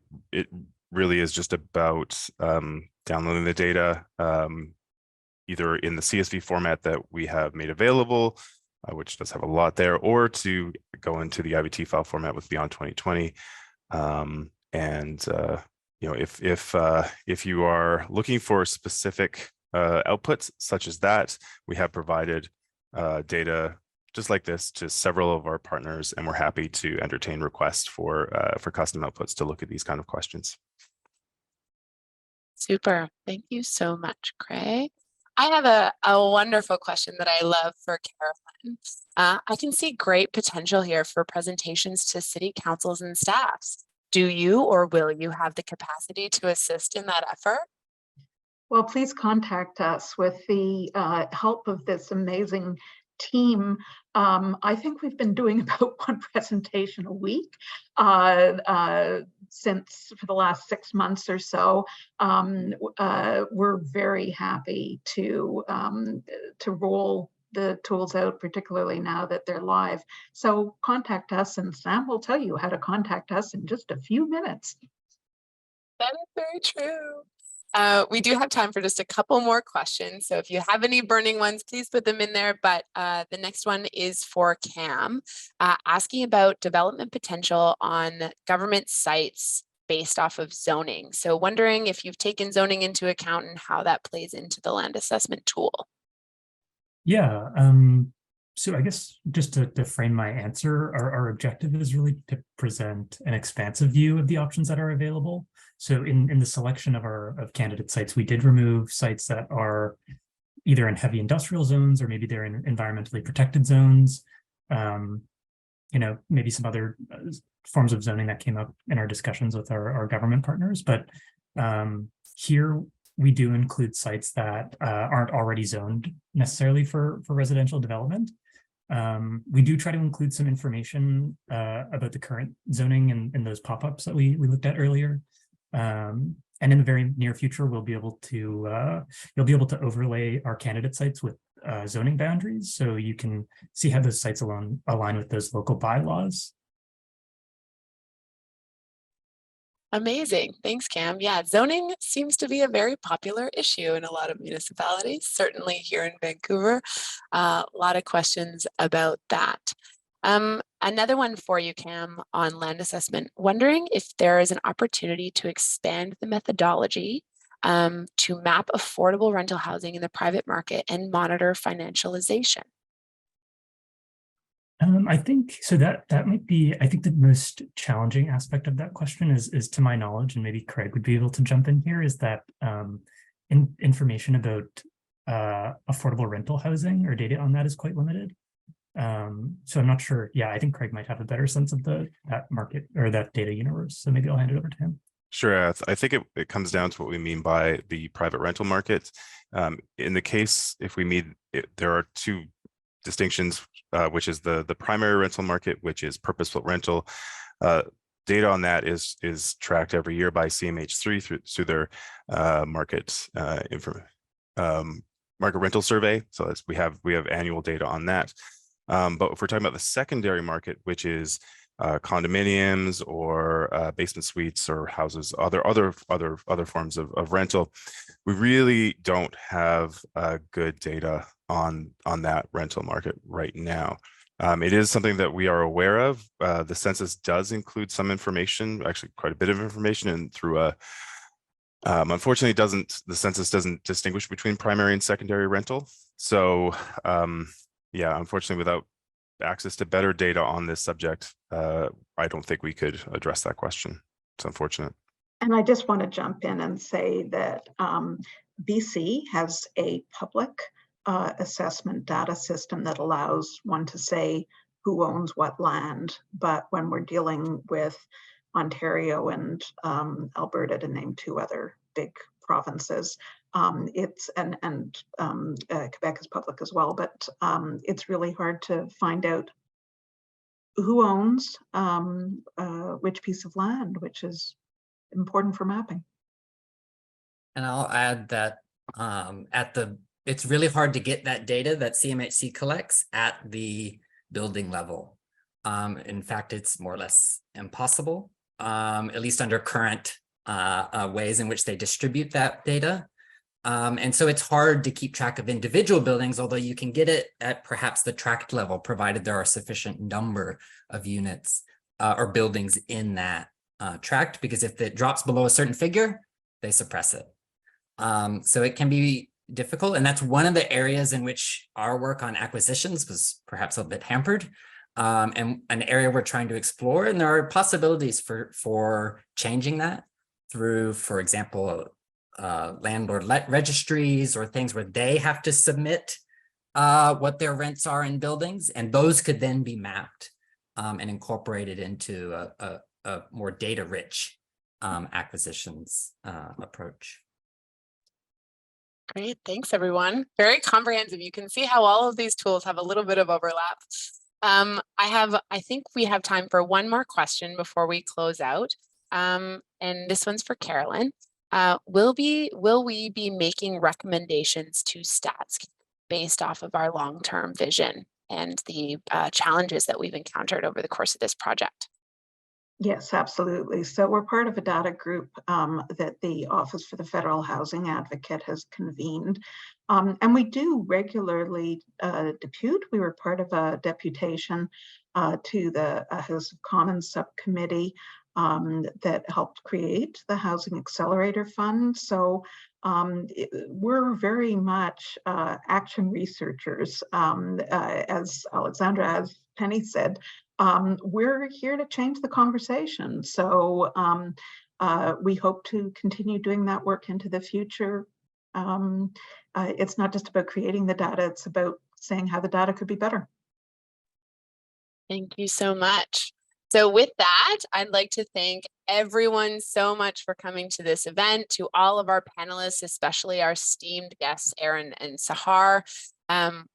really is just about downloading the data either in the CSV format that we have made available, which does have a lot there, or to go into the IVT file format with Beyond 2020. You know, if you are looking for specific outputs such as that, we have provided data just like this to several of our partners, and we're happy to entertain requests for custom outputs to look at these kind of questions. Super. Thank you so much, Craig. I have a wonderful question that I love for Carolyn. I can see great potential here for presentations to city councils and staffs. Do you or will you have the capacity to assist in that effort? Well, please contact us with the help of this amazing team. I think we've been doing about one presentation a week since for the last 6 months or so. We're very happy to roll the tools out, particularly now that they're live. So contact us, and Sam will tell you how to contact us in just a few minutes. That is very true. We do have time for just a couple more questions. So if you have any burning ones, please put them in there. But the next one is for Cam, asking about development potential on government sites based off of zoning. So wondering if you've taken zoning into account and how that plays into the land assessment tool. Yeah, so I guess just to frame my answer, our objective is really to present an expansive view of the options that are available. So in the selection of candidate sites, we did remove sites that are either in heavy industrial zones or maybe they're in environmentally protected zones. You know, maybe some other forms of zoning that came up in our discussions with our government partners. But here we do include sites that aren't already zoned necessarily for residential development. We do try to include some information about the current zoning in those pop-ups that we looked at earlier. And in the very near future, we'll be able to you'll be able to overlay our candidate sites with zoning boundaries, so you can see how those sites align with those local bylaws. Amazing. Thanks, Cam. Yeah, zoning seems to be a very popular issue in a lot of municipalities, certainly here in Vancouver. A lot of questions about that. Another one for you, Cam, on land assessment. Wondering if there is an opportunity to expand the methodology to map affordable rental housing in the private market and monitor financialization. I think so that might be, I think the most challenging aspect of that question is to my knowledge, and maybe Craig would be able to jump in here, is that information about affordable rental housing or data on that is quite limited. So I'm not sure. Yeah, I think Craig might have a better sense of that market or that data universe. So maybe I'll hand it over to him. Sure. I think it comes down to what we mean by the private rental market. In the case, if we mean it, there are two distinctions, which is the primary rental market, which is purpose-built rental. Data on that is tracked every year by CMHC through their market rental survey. So we have annual data on that. But if we're talking about the secondary market, which is condominiums or basement suites or houses, other forms of rental, we really don't have good data on that rental market right now. It is something that we are aware of. The census does include some information, actually quite a bit of information, and through unfortunately the census doesn't distinguish between primary and secondary rental. So yeah, unfortunately, without access to better data on this subject, I don't think we could address that question. It's unfortunate. And I just want to jump in and say that BC has a public assessment data system that allows one to say who owns what land. But when we're dealing with Ontario and Alberta, to name two other big provinces, it's and Quebec is public as well, but it's really hard to find out who owns which piece of land, which is important for mapping. And I'll add that it's really hard to get that data that CMHC collects at the building level. In fact, it's more or less impossible, at least under current ways in which they distribute that data. And so it's hard to keep track of individual buildings, although you can get it at perhaps the tract level, provided there are sufficient number of units or buildings in that tract, because if it drops below a certain figure, they suppress it. So it can be difficult. And that's one of the areas in which our work on acquisitions was perhaps a bit hampered, and an area we're trying to explore. And there are possibilities for changing that through, for example, landlord registries or things where they have to submit what their rents are in buildings, and those could then be mapped and incorporated into a more data-rich acquisitions approach. Great, thanks everyone. Very comprehensive. You can see how all of these tools have a little bit of overlap. I think we have time for one more question before we close out. And this one's for Carolyn. Will we be making recommendations to stats based off of our long-term vision and the challenges that we've encountered over the course of this project? Yes, absolutely. So we're part of a data group that the Office for the Federal Housing Advocate has convened. And we do regularly depute. We were part of a deputation to the House of Commons subcommittee that helped create the Housing Accelerator Fund. So we're very much action researchers. As Alexandra, as Penny said, we're here to change the conversation. So we hope to continue doing that work into the future. It's not just about creating the data, it's about saying how the data could be better. Thank you so much. So with that, I'd like to thank everyone so much for coming to this event, to all of our panelists, especially our esteemed guests, Aaron and Sahar.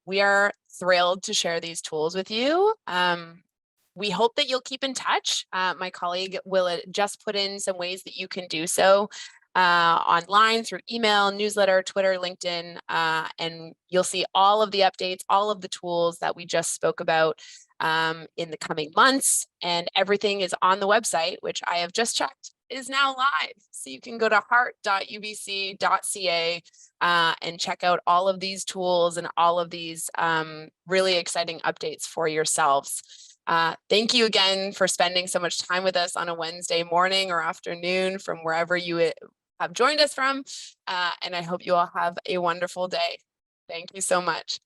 We are thrilled to share these tools with you. We hope that you'll keep in touch. My colleague will just put in some ways that you can do so online through email, newsletter, Twitter, LinkedIn, and you'll see all of the updates, all of the tools that we just spoke about in the coming months, and everything is on the website, which I have just checked is now live. So you can go to hart.ubc.ca and check out all of these tools and all of these really exciting updates for yourselves. Thank you again for spending so much time with us on a Wednesday morning or afternoon from wherever you have joined us from. And I hope you all have a wonderful day. Thank you so much.